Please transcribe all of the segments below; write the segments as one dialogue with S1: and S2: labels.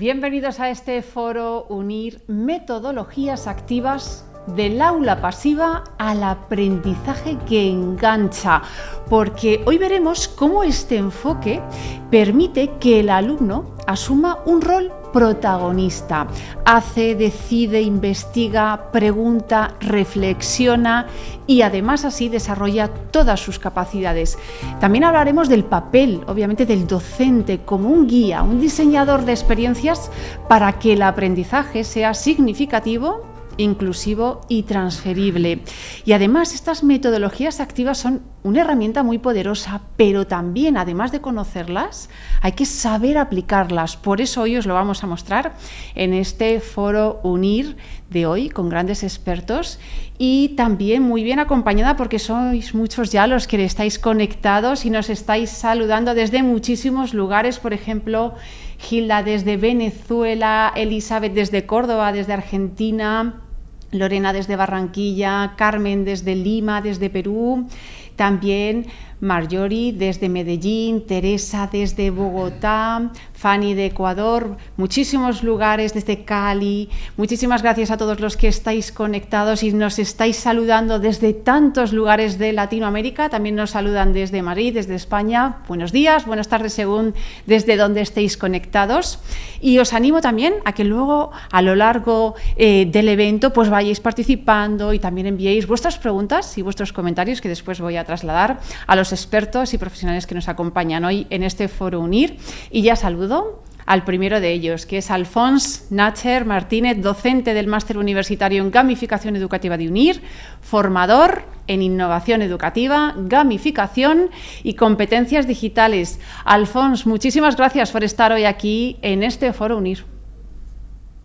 S1: Bienvenidos a este foro Unir metodologías activas del aula pasiva al aprendizaje que engancha, porque hoy veremos cómo este enfoque permite que el alumno asuma un rol protagonista. Hace, decide, investiga, pregunta, reflexiona y además así desarrolla todas sus capacidades. También hablaremos del papel, obviamente, del docente como un guía, un diseñador de experiencias para que el aprendizaje sea significativo, inclusivo y transferible. Y además estas metodologías activas son una herramienta muy poderosa, pero también, además de conocerlas, hay que saber aplicarlas. Por eso hoy os lo vamos a mostrar en este foro Unir de hoy con grandes expertos y también muy bien acompañada porque sois muchos ya los que estáis conectados y nos estáis saludando desde muchísimos lugares. Por ejemplo, Gilda desde Venezuela, Elizabeth desde Córdoba, desde Argentina, Lorena desde Barranquilla, Carmen desde Lima, desde Perú, también Marjorie desde Medellín, Teresa desde Bogotá, Fanny de Ecuador, muchísimos lugares desde Cali. Muchísimas gracias a todos los que estáis conectados y nos estáis saludando desde tantos lugares de Latinoamérica. También nos saludan desde Madrid, desde España. Buenos días, buenas tardes según desde donde estéis conectados. Y os animo también a que luego a lo largo del evento pues vayáis participando y también enviéis vuestras preguntas y vuestros comentarios que después voy a trasladar a los expertos y profesionales que nos acompañan hoy en este foro Unir. Y ya saludo al primero de ellos, que es Alfons Nacher Martínez, docente del Máster Universitario en Gamificación Educativa de Unir, formador en Innovación Educativa, Gamificación y Competencias Digitales. Alfons, muchísimas gracias por estar hoy aquí en este foro Unir.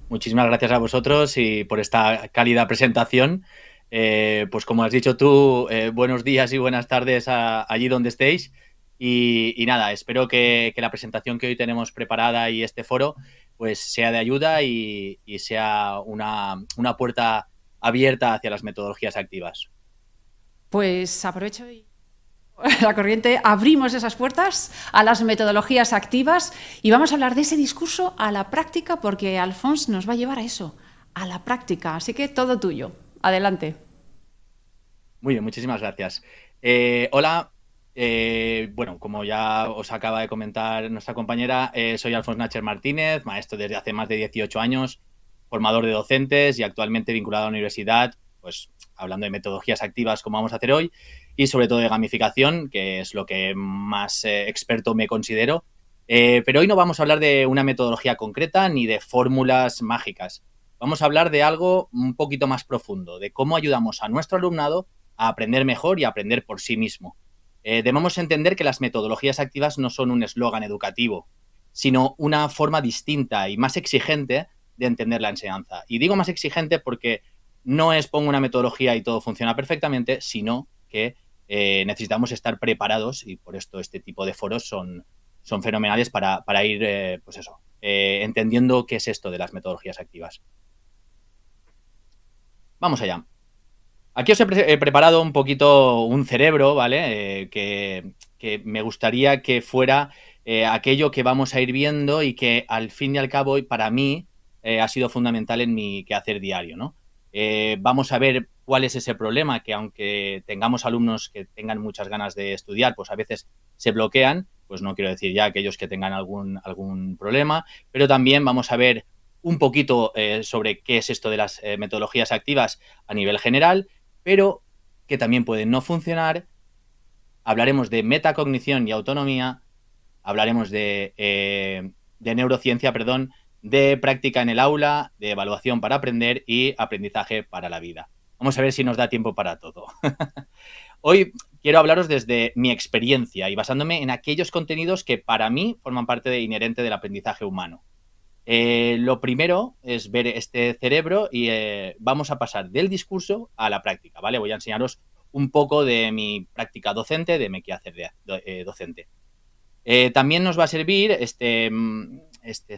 S2: Muchísimas gracias a vosotros y por esta cálida presentación. Pues como has dicho tú, buenos días y buenas tardes allí donde estéis. Y nada, espero que la presentación que hoy tenemos preparada y este foro pues sea de ayuda y sea una puerta abierta hacia las metodologías activas.
S1: Pues aprovecho la corriente, abrimos esas puertas a las metodologías activas y vamos a hablar de ese discurso a la práctica porque Alfons nos va a llevar a eso, a la práctica. Así que todo tuyo. Adelante.
S2: Muy bien, muchísimas gracias. Hola. Bueno, como ya os acaba de comentar nuestra compañera, soy Alfons Nacher Martínez, maestro desde hace más de 18 años, formador de docentes y actualmente vinculado a la universidad, pues hablando de metodologías activas como vamos a hacer hoy y sobre todo de gamificación, que es lo que más experto me considero. Pero hoy no vamos a hablar de una metodología concreta ni de fórmulas mágicas. Vamos a hablar de algo un poquito más profundo, de cómo ayudamos a nuestro alumnado a aprender mejor y a aprender por sí mismo. Debemos entender que las metodologías activas no son un eslogan educativo, sino una forma distinta y más exigente de entender la enseñanza. Y digo más exigente porque no es pongo una metodología y todo funciona perfectamente, sino que necesitamos estar preparados y por esto este tipo de foros son fenomenales para ir entendiendo qué es esto de las metodologías activas. Vamos allá. Aquí os he preparado un poquito un cerebro, ¿vale? Que me gustaría que fuera aquello que vamos a ir viendo y que al fin y al cabo para mí ha sido fundamental en mi quehacer diario, ¿no? Vamos a ver cuál es ese problema que aunque tengamos alumnos que tengan muchas ganas de estudiar, pues a veces se bloquean, pues no quiero decir ya aquellos que tengan algún problema, pero también vamos a ver un poquito sobre qué es esto de las metodologías activas a nivel general, pero que también pueden no funcionar. Hablaremos de metacognición y autonomía, hablaremos de neurociencia, perdón, de práctica en el aula, de evaluación para aprender y aprendizaje para la vida. Vamos a ver si nos da tiempo para todo. Hoy quiero hablaros desde mi experiencia y basándome en aquellos contenidos que para mí forman parte inherente del aprendizaje humano. Lo primero es ver este cerebro y vamos a pasar del discurso a la práctica, ¿vale? Voy a enseñaros un poco de mi práctica docente, de mi quehacer docente. También nos va a servir este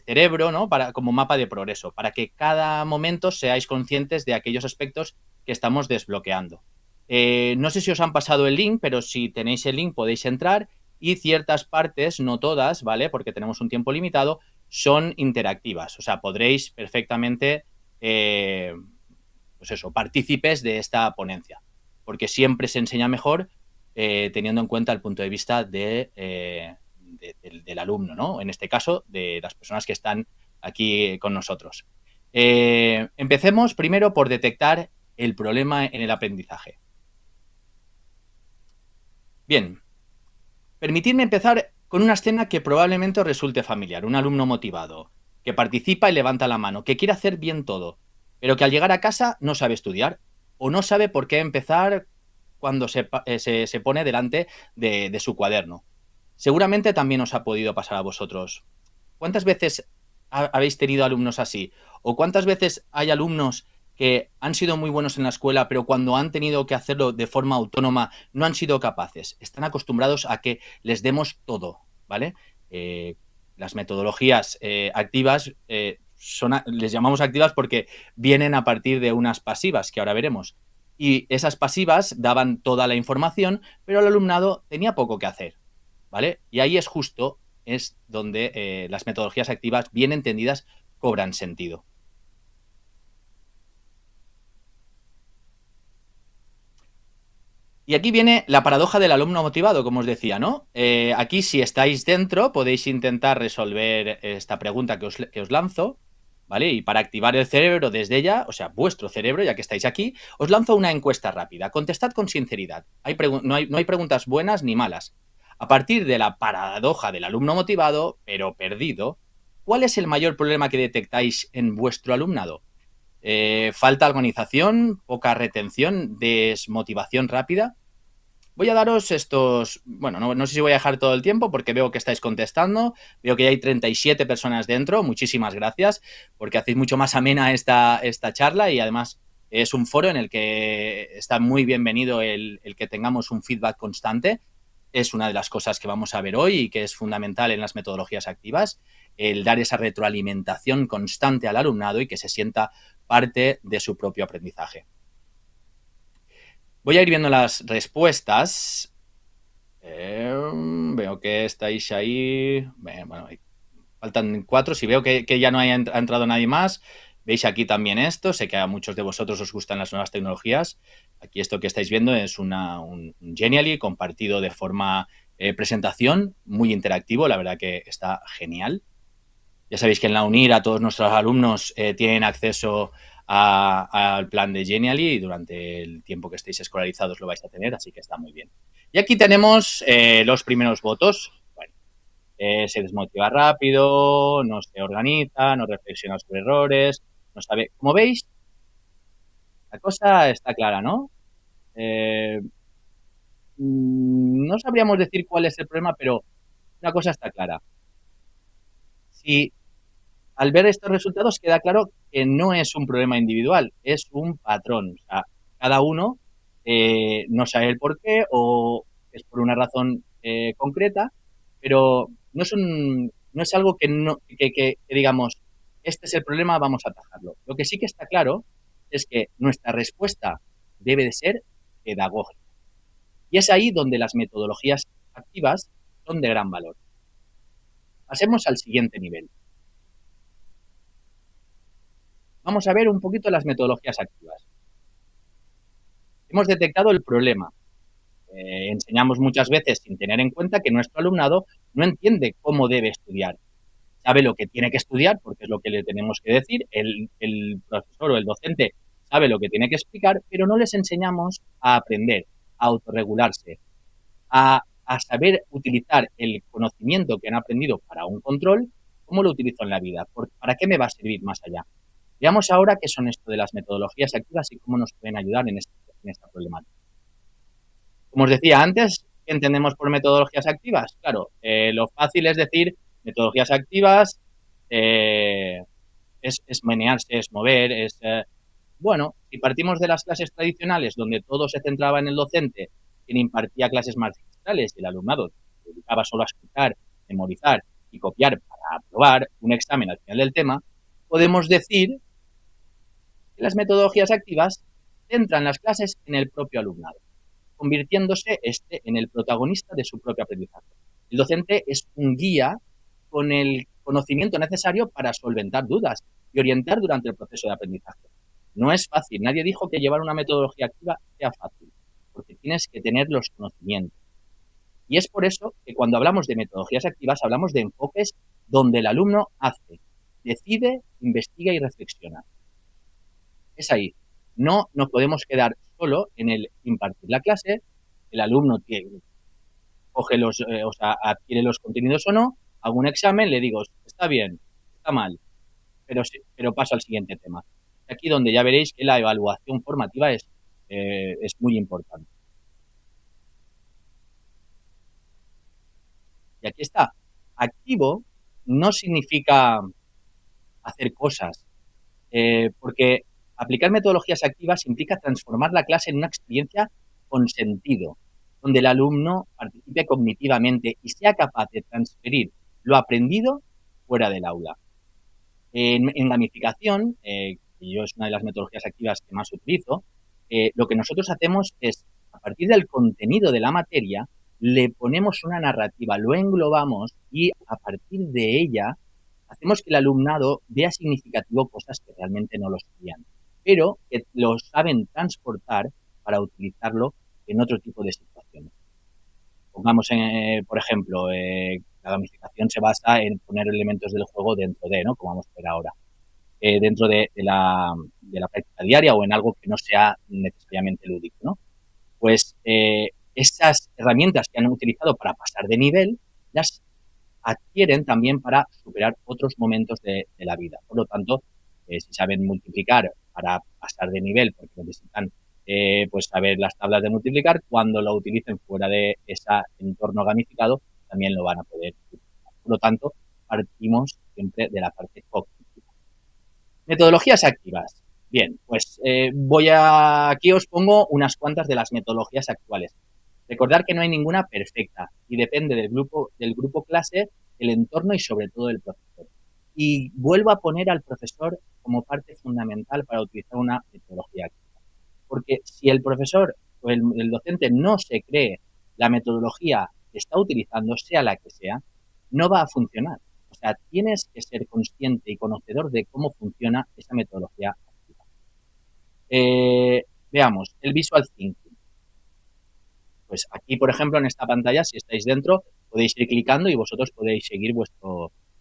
S2: cerebro, ¿no? Como mapa de progreso, para que cada momento seáis conscientes de aquellos aspectos que estamos desbloqueando. No sé si os han pasado el link, pero si tenéis el link podéis entrar y ciertas partes, no todas, ¿vale? Porque tenemos un tiempo limitado, son interactivas. O sea, podréis perfectamente, pues eso, partícipes de esta ponencia, porque siempre se enseña mejor teniendo en cuenta el punto de vista del alumno, ¿no? En este caso, de las personas que están aquí con nosotros. Empecemos primero por detectar el problema en el aprendizaje. Bien, permitidme empezar con una escena que probablemente os resulte familiar. Un alumno motivado, que participa y levanta la mano, que quiere hacer bien todo, pero que al llegar a casa no sabe estudiar o no sabe por qué empezar cuando se pone delante de su cuaderno. Seguramente también os ha podido pasar a vosotros. ¿Cuántas veces habéis tenido alumnos así? ¿O cuántas veces hay alumnos que han sido muy buenos en la escuela, pero cuando han tenido que hacerlo de forma autónoma no han sido capaces? Están acostumbrados a que les demos todo, ¿vale? Las metodologías activas les llamamos activas porque vienen a partir de unas pasivas, que ahora veremos. Y esas pasivas daban toda la información, pero el alumnado tenía poco que hacer, ¿vale? Y ahí es donde las metodologías activas, bien entendidas, cobran sentido. Y aquí viene la paradoja del alumno motivado, como os decía, ¿no? Aquí, si estáis dentro, podéis intentar resolver esta pregunta que os lanzo, ¿vale? Y para activar el cerebro desde ya, o sea, vuestro cerebro, ya que estáis aquí, os lanzo una encuesta rápida. Contestad con sinceridad. No hay preguntas buenas ni malas. A partir de la paradoja del alumno motivado, pero perdido, ¿cuál es el mayor problema que detectáis en vuestro alumnado? ¿Falta organización, poca retención, desmotivación rápida? Voy a daros estos, bueno, no sé si voy a dejar todo el tiempo porque veo que estáis contestando, veo que hay 37 personas dentro, muchísimas gracias porque hacéis mucho más amena esta charla y además es un foro en el que está muy bienvenido el que tengamos un feedback constante. Es una de las cosas que vamos a ver hoy y que es fundamental en las metodologías activas, el dar esa retroalimentación constante al alumnado y que se sienta parte de su propio aprendizaje. Voy a ir viendo las respuestas. Veo que estáis ahí. Bueno, faltan 4. Si veo que ya no ha entrado nadie más, veis aquí también esto. Sé que a muchos de vosotros os gustan las nuevas tecnologías. Aquí esto que estáis viendo es un Genially compartido de forma presentación, muy interactivo. La verdad que está genial. Ya sabéis que en la UNIR a todos nuestros alumnos tienen acceso al plan de Genially y durante el tiempo que estéis escolarizados lo vais a tener, así que está muy bien. Y aquí tenemos los primeros votos. Bueno, se desmotiva rápido, no se organiza, no reflexiona sobre errores, no sabe. Como veis, la cosa está clara, ¿no? No sabríamos decir cuál es el problema, pero una cosa está clara. Si al ver estos resultados queda claro que no es un problema individual, es un patrón. O sea, cada uno no sabe el por qué o es por una razón concreta, pero no es algo que digamos, este es el problema, vamos a atajarlo. Lo que sí que está claro es que nuestra respuesta debe de ser pedagógica. Y es ahí donde las metodologías activas son de gran valor. Pasemos al siguiente nivel. Vamos a ver un poquito las metodologías activas. Hemos detectado el problema. Enseñamos muchas veces sin tener en cuenta que nuestro alumnado no entiende cómo debe estudiar. Sabe lo que tiene que estudiar, porque es lo que le tenemos que decir, el profesor o el docente sabe lo que tiene que explicar, pero no les enseñamos a aprender, a autorregularse, a saber utilizar el conocimiento que han aprendido para un control, cómo lo utilizo en la vida, para qué me va a servir más allá. Veamos ahora qué son esto de las metodologías activas y cómo nos pueden ayudar en esta problemática. Como os decía antes, ¿qué entendemos por metodologías activas? Claro, lo fácil es decir metodologías activas, es menearse, es mover, bueno, si partimos de las clases tradicionales donde todo se centraba en el docente, quien impartía clases magistrales y el alumnado se dedicaba solo a escuchar, memorizar y copiar para aprobar un examen al final del tema, podemos decir que las metodologías activas centran las clases en el propio alumnado, convirtiéndose en el protagonista de su propio aprendizaje. El docente es un guía con conocimiento necesario para solventar dudas y orientar durante el proceso de aprendizaje. No es fácil. Nadie dijo que llevar una metodología activa sea fácil, porque tienes que tener los conocimientos. Y es por eso que cuando hablamos de metodologías activas hablamos de enfoques donde el alumno hace, decide, investiga y reflexiona. Es ahí. No nos podemos quedar solo en el impartir la clase, el alumno coge adquiere los contenidos o no, hago un examen, le digo, está bien, está mal, pero paso al siguiente tema. Aquí donde ya veréis que la evaluación formativa es muy importante. Y aquí está. Activo no significa hacer cosas, porque aplicar metodologías activas implica transformar la clase en una experiencia con sentido, donde el alumno participe cognitivamente y sea capaz de transferir lo aprendido fuera del aula. En gamificación, que yo es una de las metodologías activas que más utilizo, lo que nosotros hacemos es, a partir del contenido de la materia, le ponemos una narrativa, lo englobamos y a partir de ella hacemos que el alumnado vea significativo cosas que realmente no lo sabían, pero que lo saben transportar para utilizarlo en otro tipo de situaciones. Pongamos, por ejemplo, la gamificación se basa en poner elementos del juego dentro de, ¿no? Como vamos a ver ahora, dentro de la práctica diaria o en algo que no sea necesariamente lúdico, ¿no? Pues estas herramientas que han utilizado para pasar de nivel las adquieren también para superar otros momentos de la vida. Por lo tanto, si saben multiplicar para pasar de nivel, porque necesitan pues saber las tablas de multiplicar, cuando lo utilicen fuera de ese entorno gamificado, también lo van a poder utilizar. Por lo tanto, partimos siempre de la parte cognitiva. Metodologías activas. Bien, pues aquí os pongo unas cuantas de las metodologías actuales. Recordar que no hay ninguna perfecta y depende del grupo clase, el entorno y sobre todo del profesor. Y vuelvo a poner al profesor como parte fundamental para utilizar una metodología activa. Porque si el profesor o el docente no se cree la metodología que está utilizando, sea la que sea, no va a funcionar. O sea, tienes que ser consciente y conocedor de cómo funciona esa metodología activa. Veamos, el visual thinking. Pues aquí, por ejemplo, en esta pantalla, si estáis dentro, podéis ir clicando y vosotros podéis seguir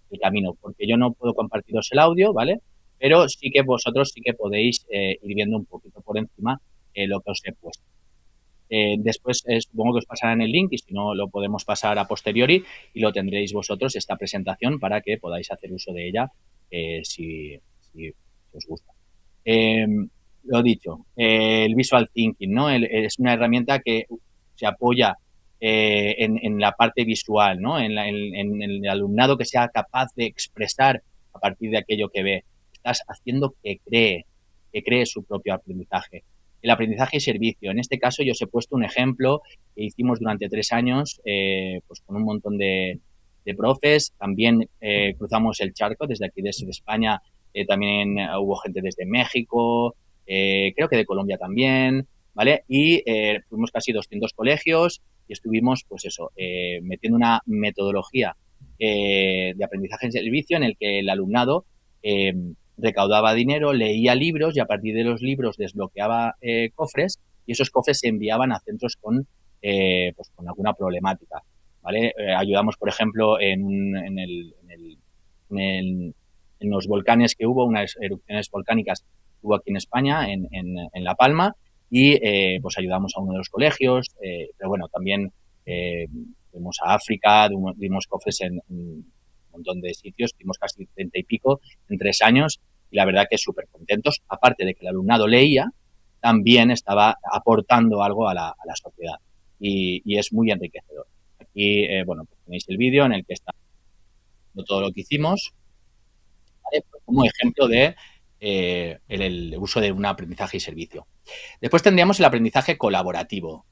S2: el camino, porque yo no puedo compartiros el audio, ¿vale? Pero sí que vosotros sí que podéis ir viendo un poquito por encima lo que os he puesto. Después supongo que os pasarán el link y si no lo podemos pasar a posteriori y lo tendréis vosotros esta presentación para que podáis hacer uso de ella si os gusta. Lo dicho, el visual thinking, ¿no? Es una herramienta que se apoya en la parte visual, ¿no? En el alumnado que sea capaz de expresar a partir de aquello que ve. Estás haciendo que cree su propio aprendizaje. El aprendizaje y servicio. En este caso yo os he puesto un ejemplo que hicimos durante 3 años pues con un montón de profes. También cruzamos el charco desde aquí, desde España. También hubo gente desde México, creo que de Colombia también, ¿vale? Y fuimos casi 200 colegios y estuvimos, pues eso, metiendo una metodología de aprendizaje en servicio en el que el alumnado recaudaba dinero, leía libros y a partir de los libros desbloqueaba cofres y esos cofres se enviaban a centros pues con alguna problemática, ¿vale? Ayudamos, por ejemplo, en los volcanes que hubo, unas erupciones volcánicas que hubo aquí en España, en La Palma, y pues ayudamos a uno de los colegios, pero bueno, también fuimos a África, dimos cofres en un montón de sitios, dimos casi 30 y pico en 3 años, y la verdad que súper contentos, aparte de que el alumnado leía, también estaba aportando algo a la sociedad, y es muy enriquecedor. Aquí, bueno, pues tenéis el vídeo en el que está todo lo que hicimos, ¿vale? Como ejemplo de el uso de un aprendizaje y servicio. Después tendríamos el aprendizaje colaborativo.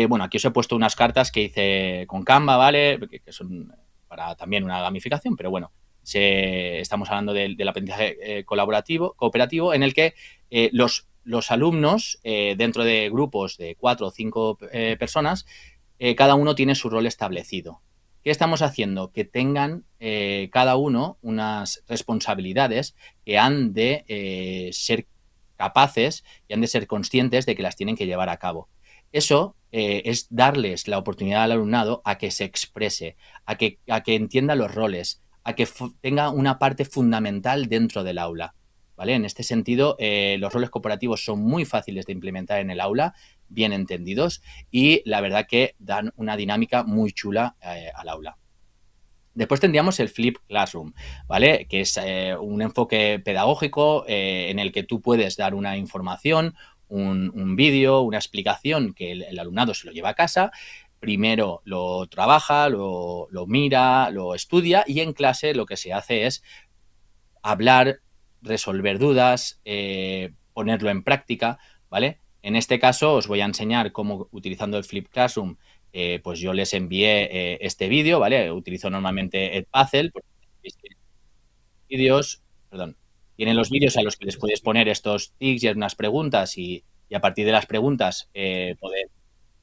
S2: Bueno, aquí os he puesto unas cartas que hice con Canva, ¿vale? Que son para también una gamificación, pero bueno, estamos hablando del aprendizaje cooperativo, en el que los alumnos, dentro de grupos de 4 o 5 personas, cada uno tiene su rol establecido. ¿qué estamos haciendo? Que tengan cada uno unas responsabilidades que han de ser capaces y han de ser conscientes de que las tienen que llevar a cabo. Eso es darles la oportunidad al alumnado a que se exprese, a que entienda los roles, a que tenga una parte fundamental dentro del aula. ¿Vale? En este sentido, los roles corporativos son muy fáciles de implementar en el aula, bien entendidos, y la verdad que dan una dinámica muy chula al aula. Después tendríamos el Flip Classroom, ¿vale? Que es un enfoque pedagógico en el que tú puedes dar una información, un vídeo, una explicación que el alumnado se lo lleva a casa. Primero lo trabaja, lo mira, lo estudia y en clase lo que se hace es hablar, resolver dudas, ponerlo en práctica, ¿vale? En este caso os voy a enseñar cómo, utilizando el Flip Classroom, pues yo les envié este vídeo, ¿vale? Utilizo normalmente Edpuzzle, porque vídeos, perdón, tienen los vídeos a los que les puedes poner estos tics y unas preguntas y a partir de las preguntas poder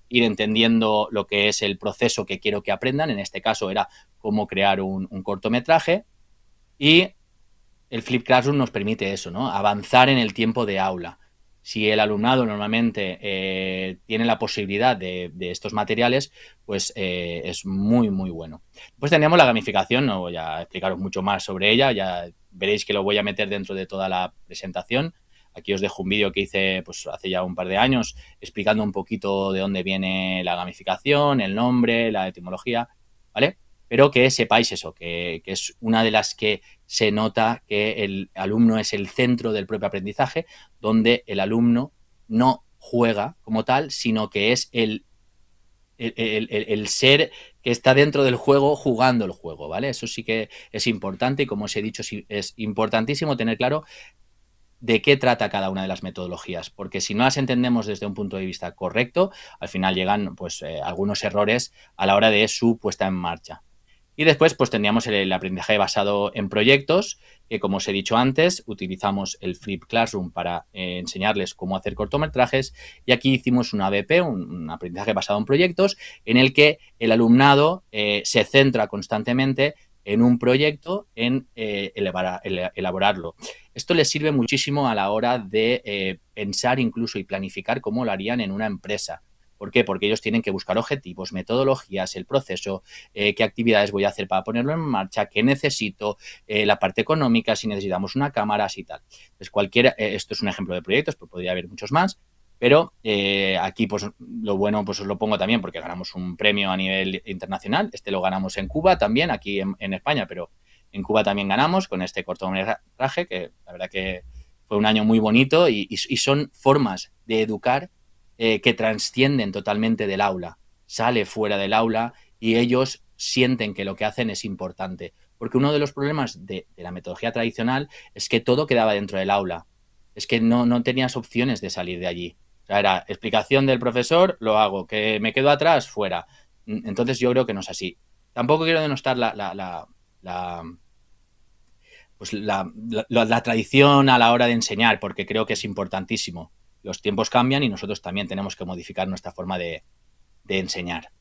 S2: ir entendiendo lo que es el proceso que quiero que aprendan. En este caso era cómo crear un cortometraje y el Flip Classroom nos permite eso, ¿no? Avanzar en el tiempo de aula. Si el alumnado normalmente tiene la posibilidad de estos materiales, pues es muy, muy bueno. Pues tenemos la gamificación, no voy a explicaros mucho más sobre ella, ya veréis que lo voy a meter dentro de toda la presentación. Aquí os dejo un vídeo que hice pues, hace ya un par de años explicando un poquito de dónde viene la gamificación, el nombre, la etimología, ¿vale? Pero que sepáis eso, que es una de las que se nota que el alumno es el centro del propio aprendizaje, donde el alumno no juega como tal, sino que es el ser que está dentro del juego jugando el juego, ¿vale? Eso sí que es importante y como os he dicho, es importantísimo tener claro de qué trata cada una de las metodologías, porque si no las entendemos desde un punto de vista correcto, al final llegan pues algunos errores a la hora de su puesta en marcha. Y después pues tendríamos el aprendizaje basado en proyectos, que como os he dicho antes, utilizamos el Flip Classroom para enseñarles cómo hacer cortometrajes y aquí hicimos un ABP, un aprendizaje basado en proyectos, en el que el alumnado se centra constantemente en un proyecto, en elaborarlo. Esto les sirve muchísimo a la hora de pensar incluso y planificar cómo lo harían en una empresa. ¿Por qué? Porque ellos tienen que buscar objetivos, metodologías, el proceso, qué actividades voy a hacer para ponerlo en marcha, qué necesito, la parte económica, si necesitamos una cámara, así tal. Entonces, esto es un ejemplo de proyectos, pero podría haber muchos más, pero aquí pues lo bueno pues os lo pongo también porque ganamos un premio a nivel internacional. Este lo ganamos en Cuba también, aquí en España, pero en Cuba también ganamos con este cortometraje, que la verdad que fue un año muy bonito y son formas de educar que trascienden totalmente del aula. Sale fuera del aula y ellos sienten que lo que hacen es importante. Porque uno de los problemas de la metodología tradicional es que todo quedaba dentro del aula. Es que no tenías opciones de salir de allí. O sea, era explicación del profesor, lo hago. Que me quedo atrás, fuera. Entonces yo creo que no es así. Tampoco quiero denostar pues la tradición a la hora de enseñar, porque creo que es importantísimo. Los tiempos cambian y nosotros también tenemos que modificar nuestra forma de enseñar.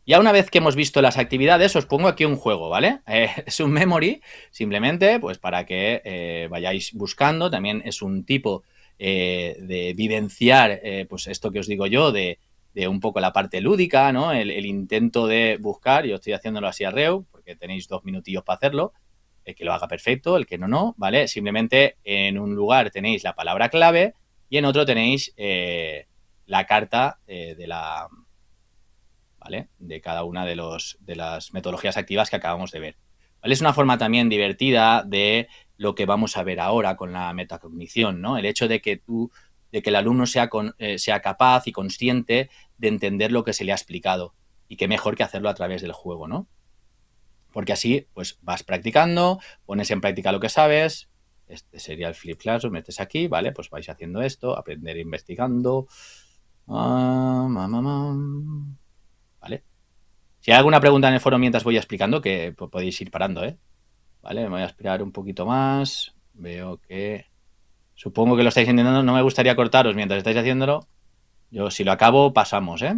S2: Ya una vez que hemos visto las actividades, os pongo aquí un juego, ¿vale? Es un memory, simplemente, pues para que vayáis buscando. También es un tipo de vivenciar, pues esto que os digo yo, de un poco la parte lúdica, ¿no? El intento de buscar, yo estoy haciéndolo así a reu, porque tenéis 2 minutillos para hacerlo. El que lo haga perfecto, el que no, ¿vale? Simplemente en un lugar tenéis la palabra clave y en otro tenéis la carta ¿vale? De cada una de las metodologías activas que acabamos de ver. ¿Vale? Es una forma también divertida de lo que vamos a ver ahora con la metacognición, ¿no? El hecho de que el alumno sea capaz y consciente de entender lo que se le ha explicado y qué mejor que hacerlo a través del juego, ¿no? Porque así, pues vas practicando, pones en práctica lo que sabes. Este sería el Flip Classroom, metes aquí, ¿vale? Pues vais haciendo esto, aprender investigando. ¿Vale? Si hay alguna pregunta en el foro mientras voy explicando, que podéis ir parando, ¿eh? ¿Vale? Me voy a esperar un poquito más. Veo que... Supongo que lo estáis entendiendo. No me gustaría cortaros mientras estáis haciéndolo. Yo, si lo acabo, pasamos, ¿eh?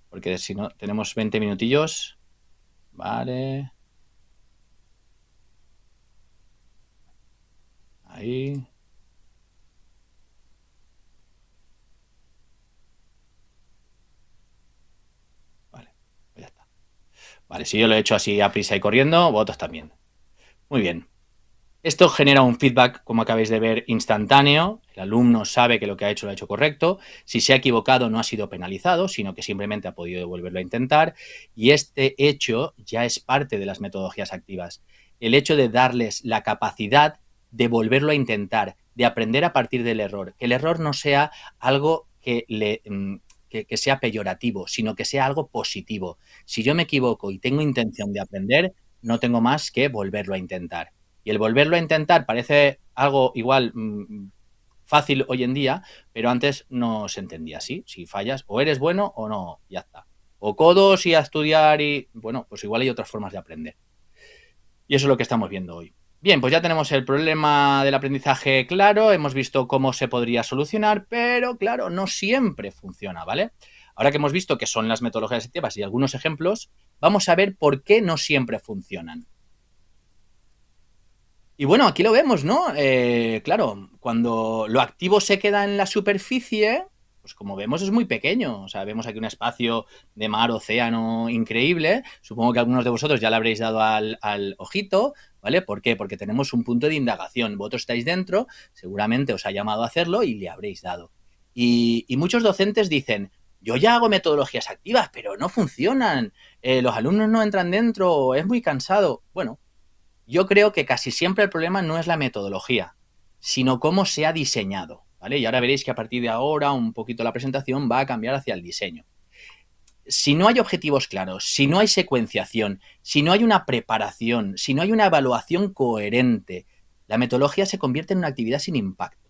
S2: Porque si no, tenemos 20 minutillos. Vale. Ahí. Vale, pues ya está. Vale, si yo lo he hecho así a prisa y corriendo, vosotros también. Muy bien. Esto genera un feedback, como acabáis de ver, instantáneo. El alumno sabe que lo que ha hecho lo ha hecho correcto. Si se ha equivocado, no ha sido penalizado, sino que simplemente ha podido volverlo a intentar. Y este hecho ya es parte de las metodologías activas. El hecho de darles la capacidad de volverlo a intentar, de aprender a partir del error. Que el error no sea algo que sea peyorativo, sino que sea algo positivo. Si yo me equivoco y tengo intención de aprender, no tengo más que volverlo a intentar. Y el volverlo a intentar parece algo igual fácil hoy en día, pero antes no se entendía así. Si fallas, o eres bueno o no, ya está. O codos y a estudiar y, bueno, pues igual hay otras formas de aprender. Y eso es lo que estamos viendo hoy. Bien, pues ya tenemos el problema del aprendizaje claro, hemos visto cómo se podría solucionar, pero claro, no siempre funciona, ¿vale? Ahora que hemos visto qué son las metodologías activas y algunos ejemplos, vamos a ver por qué no siempre funcionan. Y bueno, aquí lo vemos, ¿no? Claro, cuando lo activo se queda en la superficie, pues como vemos es muy pequeño. O sea, vemos aquí un espacio de mar, océano increíble. Supongo que algunos de vosotros ya le habréis dado al ojito, ¿vale? ¿Por qué? Porque tenemos un punto de indagación. Vosotros estáis dentro, seguramente os ha llamado a hacerlo y le habréis dado. Y muchos docentes dicen, yo ya hago metodologías activas, pero no funcionan. Los alumnos no entran dentro, es muy cansado. Bueno, yo creo que casi siempre el problema no es la metodología, sino cómo se ha diseñado, ¿vale? Y ahora veréis que a partir de ahora un poquito la presentación va a cambiar hacia el diseño. Si no hay objetivos claros, si no hay secuenciación, si no hay una preparación, si no hay una evaluación coherente, la metodología se convierte en una actividad sin impacto.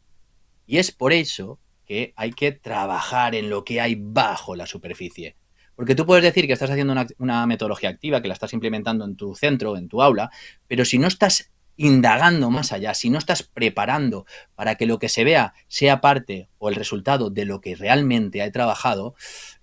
S2: Y es por eso que hay que trabajar en lo que hay bajo la superficie. Porque tú puedes decir que estás haciendo una metodología activa, que la estás implementando en tu centro, en tu aula, pero si no estás indagando más allá, si no estás preparando para que lo que se vea sea parte o el resultado de lo que realmente he trabajado,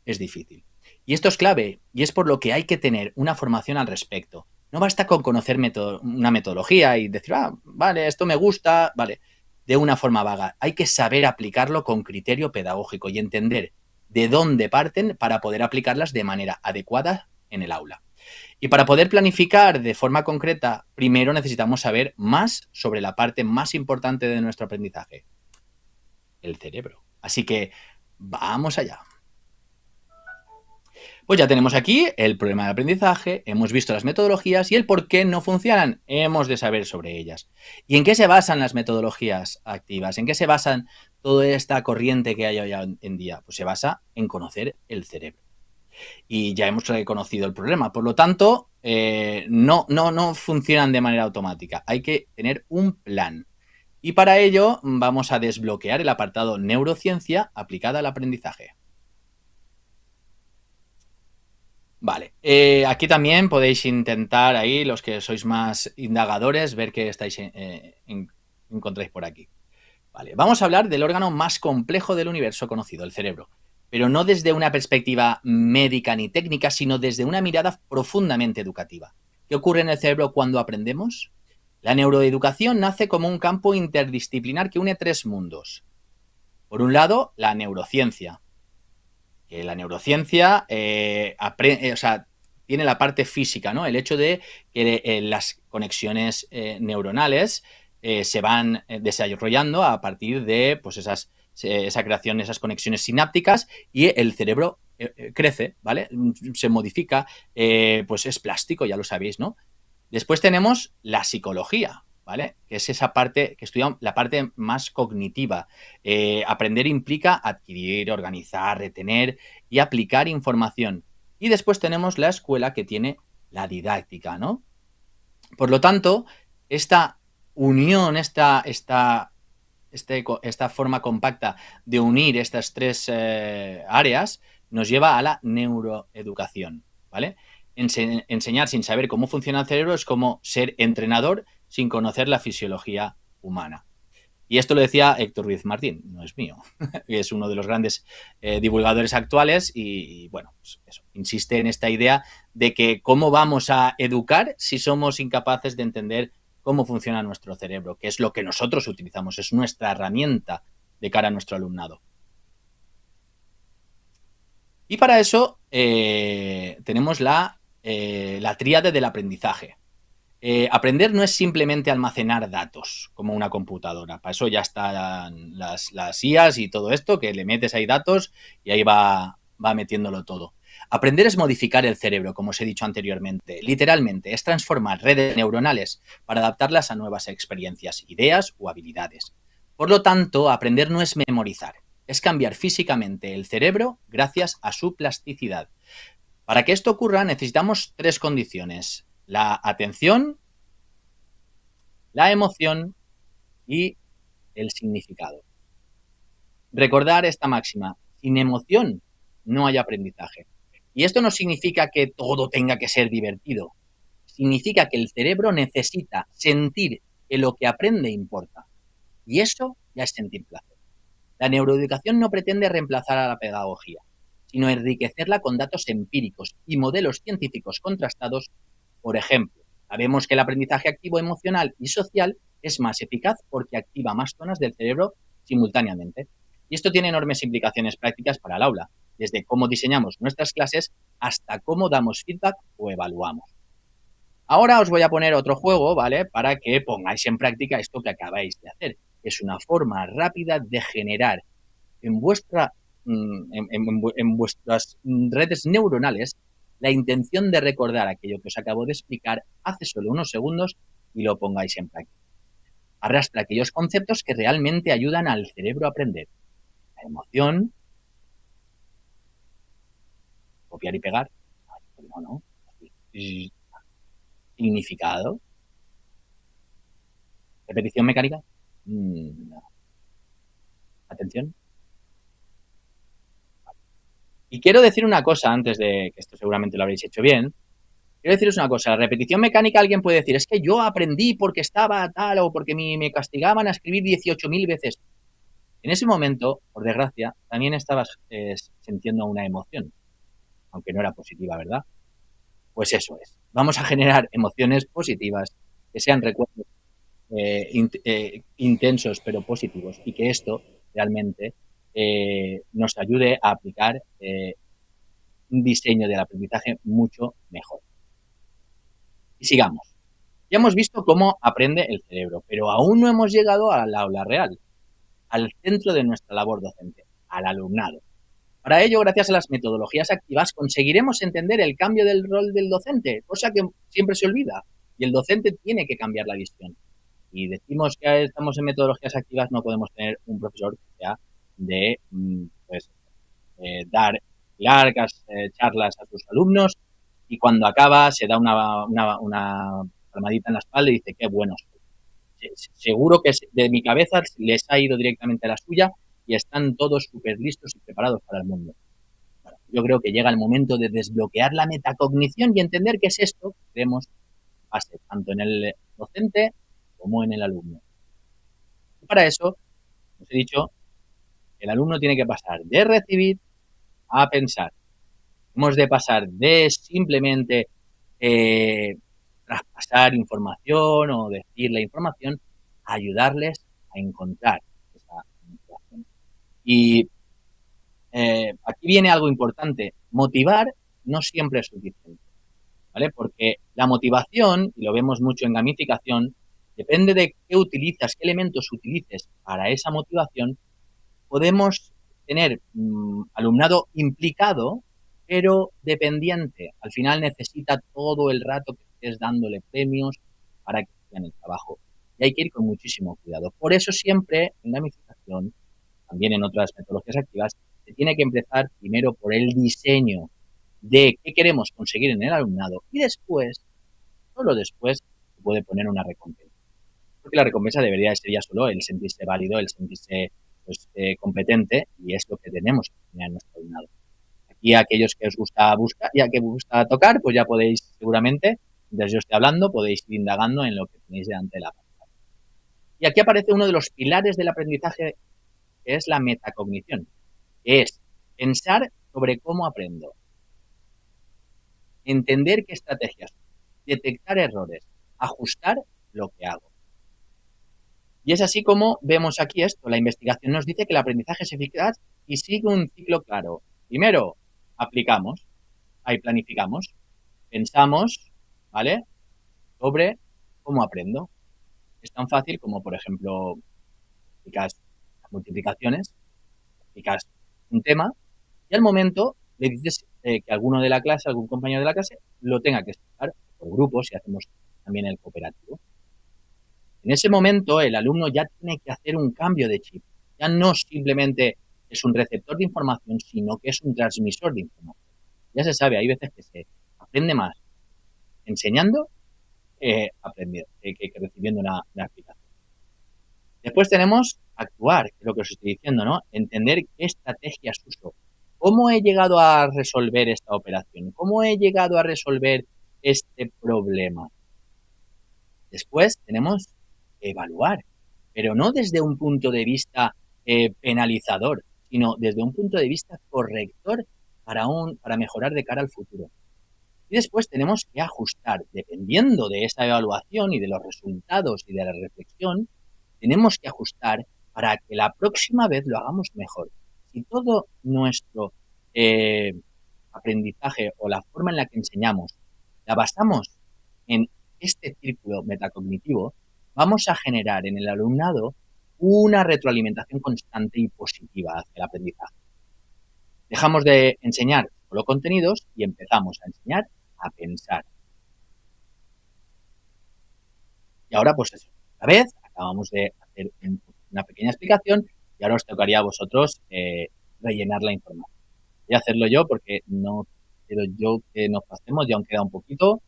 S2: es difícil. Y esto es clave, y es por lo que hay que tener una formación al respecto. No basta con conocer una metodología y decir, vale, esto me gusta, vale, de una forma vaga. Hay que saber aplicarlo con criterio pedagógico y entender de dónde parten para poder aplicarlas de manera adecuada en el aula. Y para poder planificar de forma concreta, primero necesitamos saber más sobre la parte más importante de nuestro aprendizaje, el cerebro. Así que vamos allá. Pues ya tenemos aquí el problema del aprendizaje, hemos visto las metodologías y el por qué no funcionan. Hemos de saber sobre ellas. ¿Y en qué se basan las metodologías activas? ¿En qué se basan toda esta corriente que hay hoy en día? Pues se basa en conocer el cerebro. Y ya hemos reconocido el problema. Por lo tanto, no funcionan de manera automática. Hay que tener un plan. Y para ello vamos a desbloquear el apartado neurociencia aplicada al aprendizaje. Vale, aquí también podéis intentar ahí, los que sois más indagadores, ver qué encontráis por aquí. Vale, vamos a hablar del órgano más complejo del universo conocido, el cerebro, pero no desde una perspectiva médica ni técnica, sino desde una mirada profundamente educativa. ¿Qué ocurre en el cerebro cuando aprendemos? La neuroeducación nace como un campo interdisciplinar que une tres mundos. Por un lado, la neurociencia, que la neurociencia tiene la parte física, ¿no? El hecho de que las conexiones neuronales se van desarrollando a partir de pues, esa creación, esas conexiones sinápticas y el cerebro crece, ¿vale? Se modifica, pues es plástico, ya lo sabéis, ¿no? Después tenemos la psicología, ¿vale? Que es esa parte que estudia la parte más cognitiva. Aprender implica adquirir, organizar, retener y aplicar información. Y después tenemos la escuela que tiene la didáctica, ¿no? Por lo tanto, esta unión, esta forma compacta de unir estas tres áreas nos lleva a la neuroeducación, ¿vale? Enseñar sin saber cómo funciona el cerebro es como ser entrenador sin conocer la fisiología humana. Y esto lo decía Héctor Ruiz Martín, no es mío, es uno de los grandes divulgadores actuales y bueno, pues eso, insiste en esta idea de que cómo vamos a educar si somos incapaces de entender cómo funciona nuestro cerebro, que es lo que nosotros utilizamos, es nuestra herramienta de cara a nuestro alumnado. Y para eso tenemos la tríade del aprendizaje. Aprender no es simplemente almacenar datos como una computadora. Para eso ya están las IAs y todo esto, que le metes ahí datos y ahí va metiéndolo todo. Aprender es modificar el cerebro, como os he dicho anteriormente. Literalmente, es transformar redes neuronales para adaptarlas a nuevas experiencias, ideas o habilidades. Por lo tanto, aprender no es memorizar, es cambiar físicamente el cerebro gracias a su plasticidad. Para que esto ocurra necesitamos 3 condiciones: la atención, la emoción y el significado. Recordar esta máxima: sin emoción no hay aprendizaje. Y esto no significa que todo tenga que ser divertido. Significa que el cerebro necesita sentir que lo que aprende importa. Y eso ya es sentir placer. La neuroeducación no pretende reemplazar a la pedagogía, sino enriquecerla con datos empíricos y modelos científicos contrastados. Por ejemplo, sabemos que el aprendizaje activo emocional y social es más eficaz porque activa más zonas del cerebro simultáneamente. Y esto tiene enormes implicaciones prácticas para el aula, desde cómo diseñamos nuestras clases hasta cómo damos feedback o evaluamos. Ahora os voy a poner otro juego, ¿vale? Para que pongáis en práctica esto que acabáis de hacer. Es una forma rápida de generar en vuestras redes neuronales la intención de recordar aquello que os acabo de explicar hace solo unos segundos y lo pongáis en práctica. Arrastra aquellos conceptos que realmente ayudan al cerebro a aprender. La emoción, copiar y pegar, no. Significado, repetición mecánica, no. Atención. Y quiero decir una cosa antes de que esto seguramente lo habréis hecho bien. Quiero deciros una cosa, la repetición mecánica alguien puede decir, es que yo aprendí porque estaba tal o porque me castigaban a escribir 18.000 veces. En ese momento, por desgracia, también estabas sintiendo una emoción, aunque no era positiva, ¿verdad? Pues eso es. Vamos a generar emociones positivas, que sean recuerdos intensos pero positivos y que esto realmente nos ayude a aplicar un diseño del aprendizaje mucho mejor. Y sigamos. Ya hemos visto cómo aprende el cerebro, pero aún no hemos llegado al aula real, al centro de nuestra labor docente, al alumnado. Para ello, gracias a las metodologías activas, conseguiremos entender el cambio del rol del docente, cosa que siempre se olvida, y el docente tiene que cambiar la visión. Y decimos que estamos en metodologías activas, no podemos tener un profesor que sea de dar largas charlas a sus alumnos y cuando acaba se da una palmadita en la espalda y dice, qué bueno soy. Seguro que de mi cabeza les ha ido directamente a la suya y están todos súper listos y preparados para el mundo. Bueno, yo creo que llega el momento de desbloquear la metacognición y entender qué es esto que queremos pase tanto en el docente como en el alumno. Y para eso, os he dicho, el alumno tiene que pasar de recibir a pensar. Hemos de pasar de simplemente traspasar información o decir la información a ayudarles a encontrar esa información. Y aquí viene algo importante. Motivar no siempre es suficiente, ¿vale? Porque la motivación, y lo vemos mucho en gamificación, depende de qué utilizas, qué elementos utilices para esa motivación, podemos tener alumnado implicado, pero dependiente. Al final necesita todo el rato que estés dándole premios para que hagan el trabajo. Y hay que ir con muchísimo cuidado. Por eso siempre en gamificación, también en otras metodologías activas, se tiene que empezar primero por el diseño de qué queremos conseguir en el alumnado y después, solo después, se puede poner una recompensa. Porque la recompensa debería ser ya solo el sentirse válido, el sentirse competente y es lo que tenemos que tener en nuestro alumnado. Aquí aquellos que os gusta buscar, ya que os gusta tocar, pues ya podéis seguramente, mientras yo esté hablando, podéis ir indagando en lo que tenéis delante de la pantalla. Y aquí aparece uno de los pilares del aprendizaje, que es la metacognición, que es pensar sobre cómo aprendo, entender qué estrategias, detectar errores, ajustar lo que hago. Y es así como vemos aquí esto. La investigación nos dice que el aprendizaje es eficaz y sigue un ciclo claro. Primero, aplicamos, ahí planificamos, pensamos, ¿vale? Sobre cómo aprendo. Es tan fácil como, por ejemplo, aplicas las multiplicaciones, aplicas un tema y al momento le dices que alguno de la clase, algún compañero de la clase, lo tenga que explicar por grupos y hacemos también el cooperativo. En ese momento el alumno ya tiene que hacer un cambio de chip. Ya no simplemente es un receptor de información, sino que es un transmisor de información. Ya se sabe, hay veces que se aprende más enseñando que recibiendo una explicación. Después tenemos actuar, que es lo que os estoy diciendo, ¿no? Entender qué estrategias uso. ¿Cómo he llegado a resolver esta operación? ¿Cómo he llegado a resolver este problema? Después tenemos que evaluar, pero no desde un punto de vista penalizador, sino desde un punto de vista corrector para mejorar de cara al futuro. Y después tenemos que ajustar, dependiendo de esa evaluación y de los resultados y de la reflexión, tenemos que ajustar para que la próxima vez lo hagamos mejor. Si todo nuestro eh, aprendizaje o la forma en la que enseñamos la basamos en este círculo metacognitivo, vamos a generar en el alumnado una retroalimentación constante y positiva hacia el aprendizaje. Dejamos de enseñar solo contenidos y empezamos a enseñar a pensar. Y ahora, pues eso, otra vez, acabamos de hacer una pequeña explicación y ahora os tocaría a vosotros rellenar la información. Voy a hacerlo yo porque no quiero yo que nos pasemos, ya aún queda un poquito,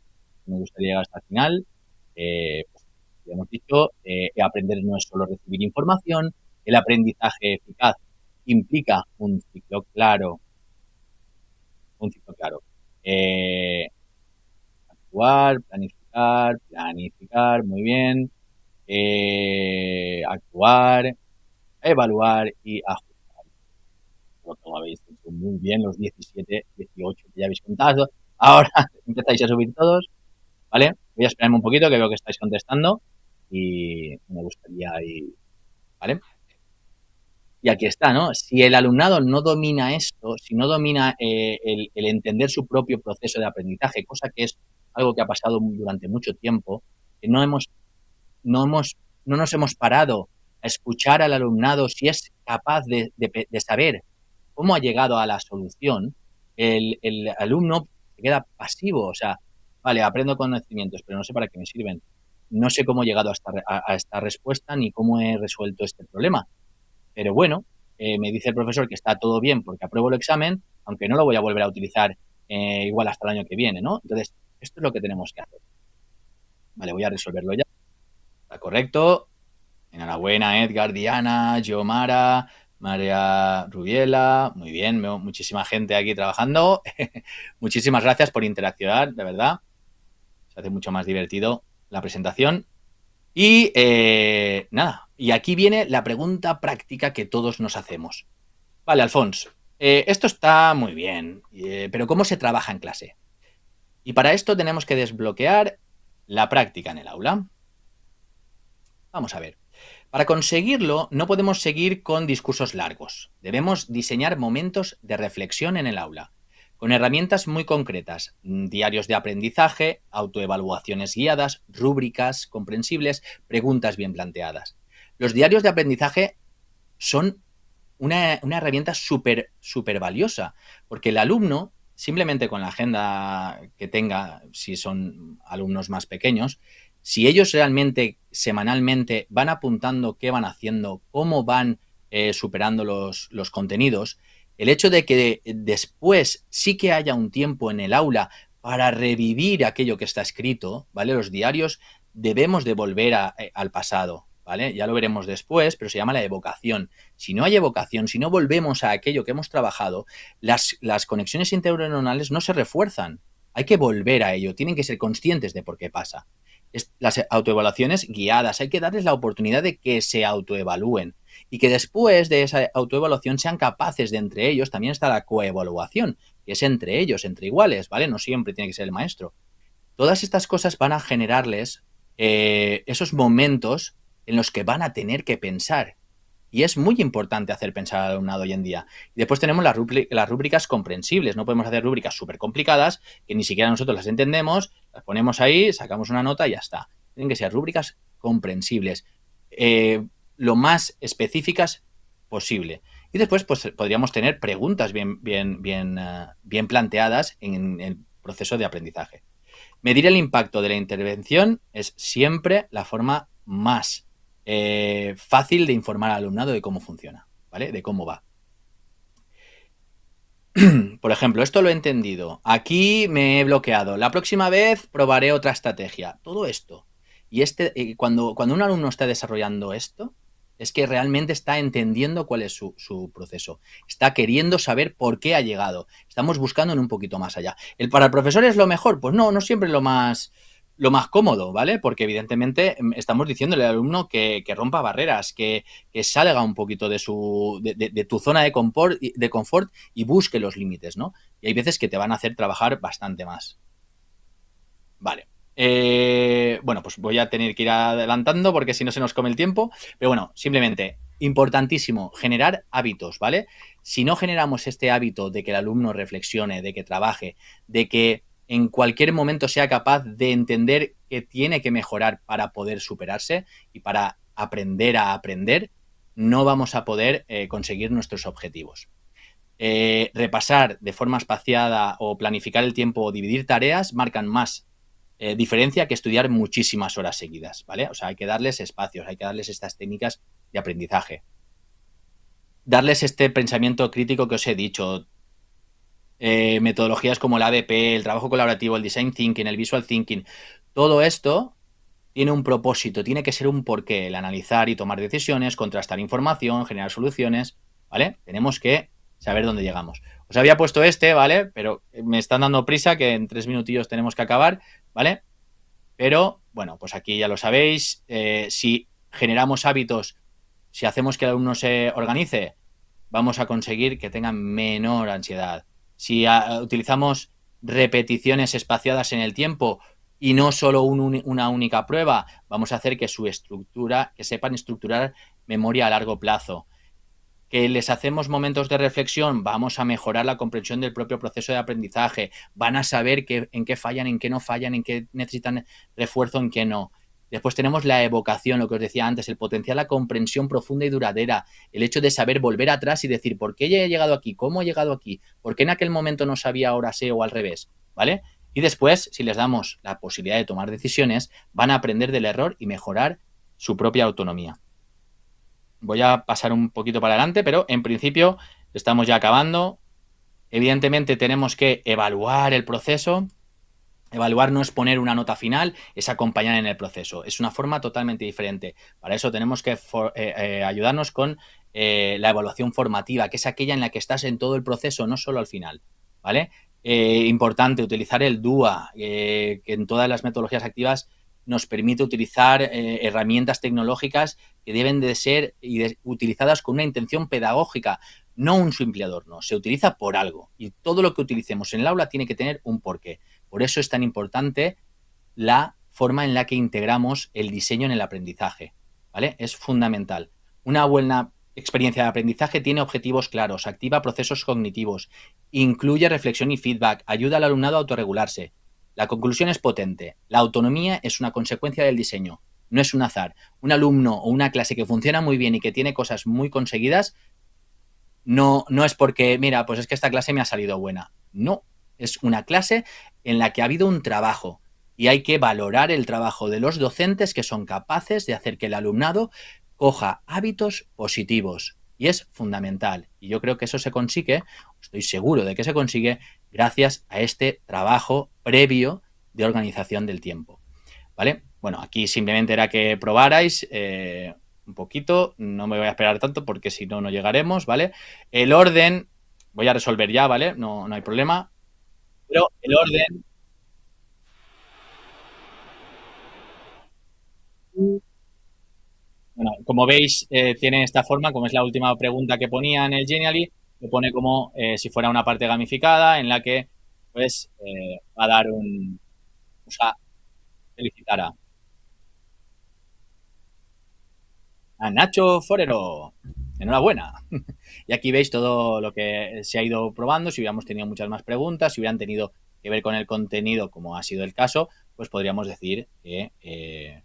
S2: me gustaría llegar hasta el final. Pues, ya hemos dicho, aprender no es solo recibir información, el aprendizaje eficaz implica un ciclo claro, Eh, actuar, planificar, muy bien, actuar, evaluar y ajustar. Como habéis hecho muy bien los 17, 18 que ya habéis contado. Ahora empezáis a subir todos, ¿vale? Voy a esperarme un poquito que veo que estáis contestando y me gustaría ir, ¿vale? Y aquí está, ¿no? Si el alumnado no domina esto, si no domina el entender su propio proceso de aprendizaje, cosa que es algo que ha pasado durante mucho tiempo, que no nos hemos parado a escuchar al alumnado si es capaz de saber cómo ha llegado a la solución, el alumno se queda pasivo, o sea, vale, aprendo conocimientos, pero no sé para qué me sirven. No sé cómo he llegado a esta respuesta ni cómo he resuelto este problema. Pero bueno, me dice el profesor que está todo bien porque apruebo el examen, aunque no lo voy a volver a utilizar igual hasta el año que viene, ¿no? Entonces, esto es lo que tenemos que hacer. Vale, voy a resolverlo ya. Está correcto. Enhorabuena, Edgar, Diana, Giomara, María Rubiela. Muy bien, veo muchísima gente aquí trabajando. Muchísimas gracias por interaccionar, de verdad. Se hace mucho más divertido la presentación. Y nada, y aquí viene la pregunta práctica que todos nos hacemos. Vale, Alfons, esto está muy bien, pero ¿cómo se trabaja en clase? Y para esto tenemos que desbloquear la práctica en el aula. Vamos a ver. Para conseguirlo, no podemos seguir con discursos largos. Debemos diseñar momentos de reflexión en el aula, con herramientas muy concretas, diarios de aprendizaje, autoevaluaciones guiadas, rúbricas comprensibles, preguntas bien planteadas. Los diarios de aprendizaje son una herramienta súper valiosa, porque el alumno, simplemente con la agenda que tenga, si son alumnos más pequeños, si ellos realmente semanalmente van apuntando qué van haciendo, cómo van superando los contenidos, el hecho de que después sí que haya un tiempo en el aula para revivir aquello que está escrito, ¿vale? Los diarios debemos de volver al pasado, ¿vale? Ya lo veremos después, pero se llama la evocación. Si no hay evocación, si no volvemos a aquello que hemos trabajado, las conexiones interneuronales no se refuerzan. Hay que volver a ello, tienen que ser conscientes de por qué pasa. las autoevaluaciones guiadas, hay que darles la oportunidad de que se autoevalúen y que después de esa autoevaluación sean capaces de entre ellos, también está la coevaluación, que es entre ellos, entre iguales, ¿vale? No siempre tiene que ser el maestro. Todas estas cosas van a generarles esos momentos en los que van a tener que pensar. Y es muy importante hacer pensar al alumnado hoy en día. Y después tenemos las rúbricas comprensibles. No podemos hacer rúbricas súper complicadas que ni siquiera nosotros las entendemos, las ponemos ahí, sacamos una nota y ya está. Tienen que ser rúbricas comprensibles, lo más específicas posible. Y después pues, podríamos tener preguntas bien planteadas en el proceso de aprendizaje. Medir el impacto de la intervención es siempre la forma más fácil de informar al alumnado de cómo funciona, ¿vale? De cómo va. Por ejemplo, esto lo he entendido. Aquí me he bloqueado. La próxima vez probaré otra estrategia. Todo esto. Y cuando un alumno está desarrollando esto, es que realmente está entendiendo cuál es su proceso. Está queriendo saber por qué ha llegado. Estamos buscando en un poquito más allá. ¿Para el profesor es lo mejor? Pues no siempre lo más cómodo, ¿vale? Porque evidentemente estamos diciéndole al alumno que rompa barreras, que salga un poquito de tu zona de confort y busque los límites, ¿no? Y hay veces que te van a hacer trabajar bastante más. Vale. Bueno, pues voy a tener que ir adelantando porque si no se nos come el tiempo. Pero bueno, simplemente, importantísimo, generar hábitos, ¿vale? Si no generamos este hábito de que el alumno reflexione, de que trabaje, de que en cualquier momento sea capaz de entender que tiene que mejorar para poder superarse y para aprender a aprender, no vamos a poder conseguir nuestros objetivos. Repasar de forma espaciada o planificar el tiempo o dividir tareas marcan más diferencia que estudiar muchísimas horas seguidas, ¿vale? O sea, hay que darles espacios, hay que darles estas técnicas de aprendizaje. Darles este pensamiento crítico que os he dicho, metodologías como el ABP, el trabajo colaborativo, el design thinking, el visual thinking, todo esto tiene un propósito, tiene que ser un porqué, el analizar y tomar decisiones, contrastar información, generar soluciones, ¿vale? Tenemos que saber dónde llegamos. Os había puesto ¿vale? Pero me están dando prisa, que en 3 minutillos tenemos que acabar, ¿vale? Pero, bueno, pues aquí ya lo sabéis, si generamos hábitos, si hacemos que el alumno se organice, vamos a conseguir que tenga menor ansiedad. Si utilizamos repeticiones espaciadas en el tiempo y no solo una única prueba, vamos a hacer que que sepan estructurar memoria a largo plazo. Que les hacemos momentos de reflexión, vamos a mejorar la comprensión del propio proceso de aprendizaje, van a saber en qué fallan, en qué no fallan, en qué necesitan refuerzo, en qué no. Después tenemos la evocación, lo que os decía antes, el potencial la comprensión profunda y duradera, el hecho de saber volver atrás y decir, ¿por qué he llegado aquí? ¿Cómo he llegado aquí? ¿Por qué en aquel momento no sabía, ahora sé o al revés? ¿Vale? Y después, si les damos la posibilidad de tomar decisiones, van a aprender del error y mejorar su propia autonomía. Voy a pasar un poquito para adelante, pero en principio estamos ya acabando. Evidentemente tenemos que evaluar el proceso. Evaluar no es poner una nota final, es acompañar en el proceso. Es una forma totalmente diferente. Para eso tenemos que ayudarnos con la evaluación formativa, que es aquella en la que estás en todo el proceso, no solo al final, ¿vale? Importante utilizar el DUA, que en todas las metodologías activas nos permite utilizar herramientas tecnológicas que deben de ser utilizadas con una intención pedagógica, no un simple adorno. Se utiliza por algo y todo lo que utilicemos en el aula tiene que tener un porqué. Por eso es tan importante la forma en la que integramos el diseño en el aprendizaje, ¿vale? Es fundamental. Una buena experiencia de aprendizaje tiene objetivos claros, activa procesos cognitivos, incluye reflexión y feedback, ayuda al alumnado a autorregularse. La conclusión es potente. La autonomía es una consecuencia del diseño, no es un azar. Un alumno o una clase que funciona muy bien y que tiene cosas muy conseguidas, no es porque, mira, pues es que esta clase me ha salido buena. No, es una clase en la que ha habido un trabajo y hay que valorar el trabajo de los docentes que son capaces de hacer que el alumnado coja hábitos positivos. Y es fundamental. Y yo creo que eso se consigue, estoy seguro de que se consigue, gracias a este trabajo previo de organización del tiempo. ¿Vale? Bueno, aquí simplemente era que probarais un poquito, no me voy a esperar tanto porque si no, no llegaremos, ¿vale? El orden, voy a resolver ya, ¿vale? No hay problema. Pero el orden como veis, tiene esta forma, como es la última pregunta que ponía en el Genially, lo pone como si fuera una parte gamificada en la que pues va a dar o sea, felicitar a Nacho Forero. Enhorabuena. Y aquí veis todo lo que se ha ido probando. Si hubiéramos tenido muchas más preguntas, si hubieran tenido que ver con el contenido, como ha sido el caso, pues podríamos decir que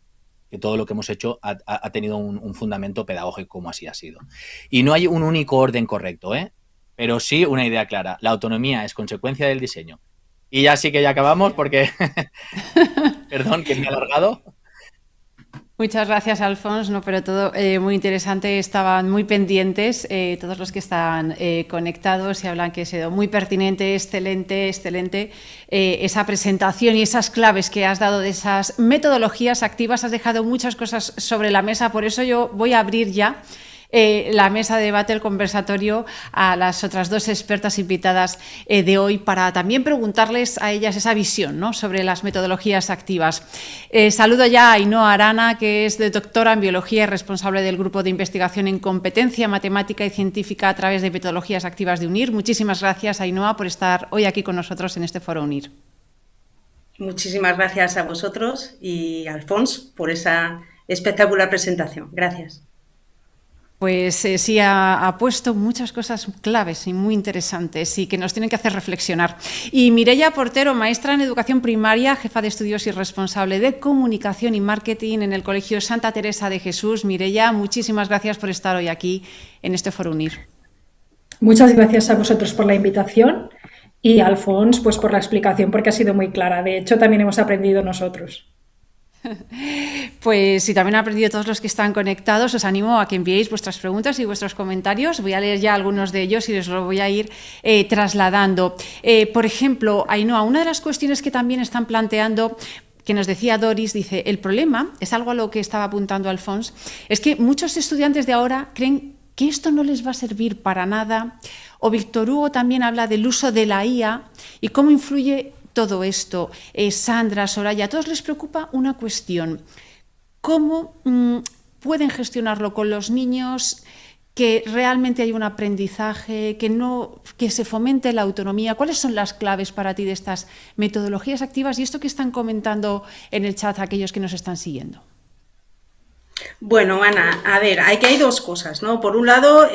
S2: todo lo que hemos hecho ha tenido un fundamento pedagógico, como así ha sido. Y no hay un único orden correcto, pero sí una idea clara. La autonomía es consecuencia del diseño. Y ya sí que ya acabamos porque, perdón, que me he alargado.
S1: Muchas gracias, Alfons. No, pero todo muy interesante. Estaban muy pendientes todos los que están conectados y hablan que ha sido muy pertinente, excelente esa presentación y esas claves que has dado de esas metodologías activas. Has dejado muchas cosas sobre la mesa. Por eso yo voy a abrir ya la mesa de debate, el conversatorio, a las otras dos expertas invitadas de hoy para también preguntarles a ellas esa visión, ¿no?, sobre las metodologías activas. Saludo ya a Ainhoa Arana, que es doctora en biología y responsable del grupo de investigación en competencia matemática y científica a través de metodologías activas de UNIR. Muchísimas gracias, Ainhoa, por estar hoy aquí con nosotros en este foro UNIR.
S3: Muchísimas gracias a vosotros y a Alfons por esa espectacular presentación. Gracias.
S1: Pues sí, ha puesto muchas cosas claves y muy interesantes y que nos tienen que hacer reflexionar. Y Mireia Portero, maestra en educación primaria, jefa de estudios y responsable de comunicación y marketing en el Colegio Santa Teresa de Jesús. Mireia, muchísimas gracias por estar hoy aquí en este foro UNIR.
S4: Muchas gracias a vosotros por la invitación y a Alfons pues, por la explicación, porque ha sido muy clara. De hecho, también hemos aprendido nosotros.
S1: Pues si también han aprendido todos los que están conectados, os animo a que enviéis vuestras preguntas y vuestros comentarios. Voy a leer ya algunos de ellos y os lo voy a ir trasladando. Por ejemplo, Ainhoa, una de las cuestiones que también están planteando, que nos decía Doris, dice, el problema, es algo a lo que estaba apuntando Alfons, es que muchos estudiantes de ahora creen que esto no les va a servir para nada. O Víctor Hugo también habla del uso de la IA y cómo influye todo esto. Sandra, Soraya, a todos les preocupa una cuestión. ¿Cómo pueden gestionarlo con los niños? Que realmente hay un aprendizaje, que se fomente la autonomía. ¿Cuáles son las claves para ti de estas metodologías activas y esto que están comentando en el chat aquellos que nos están siguiendo?
S3: Bueno, Ana, a ver, aquí hay dos cosas, ¿no? Por un lado,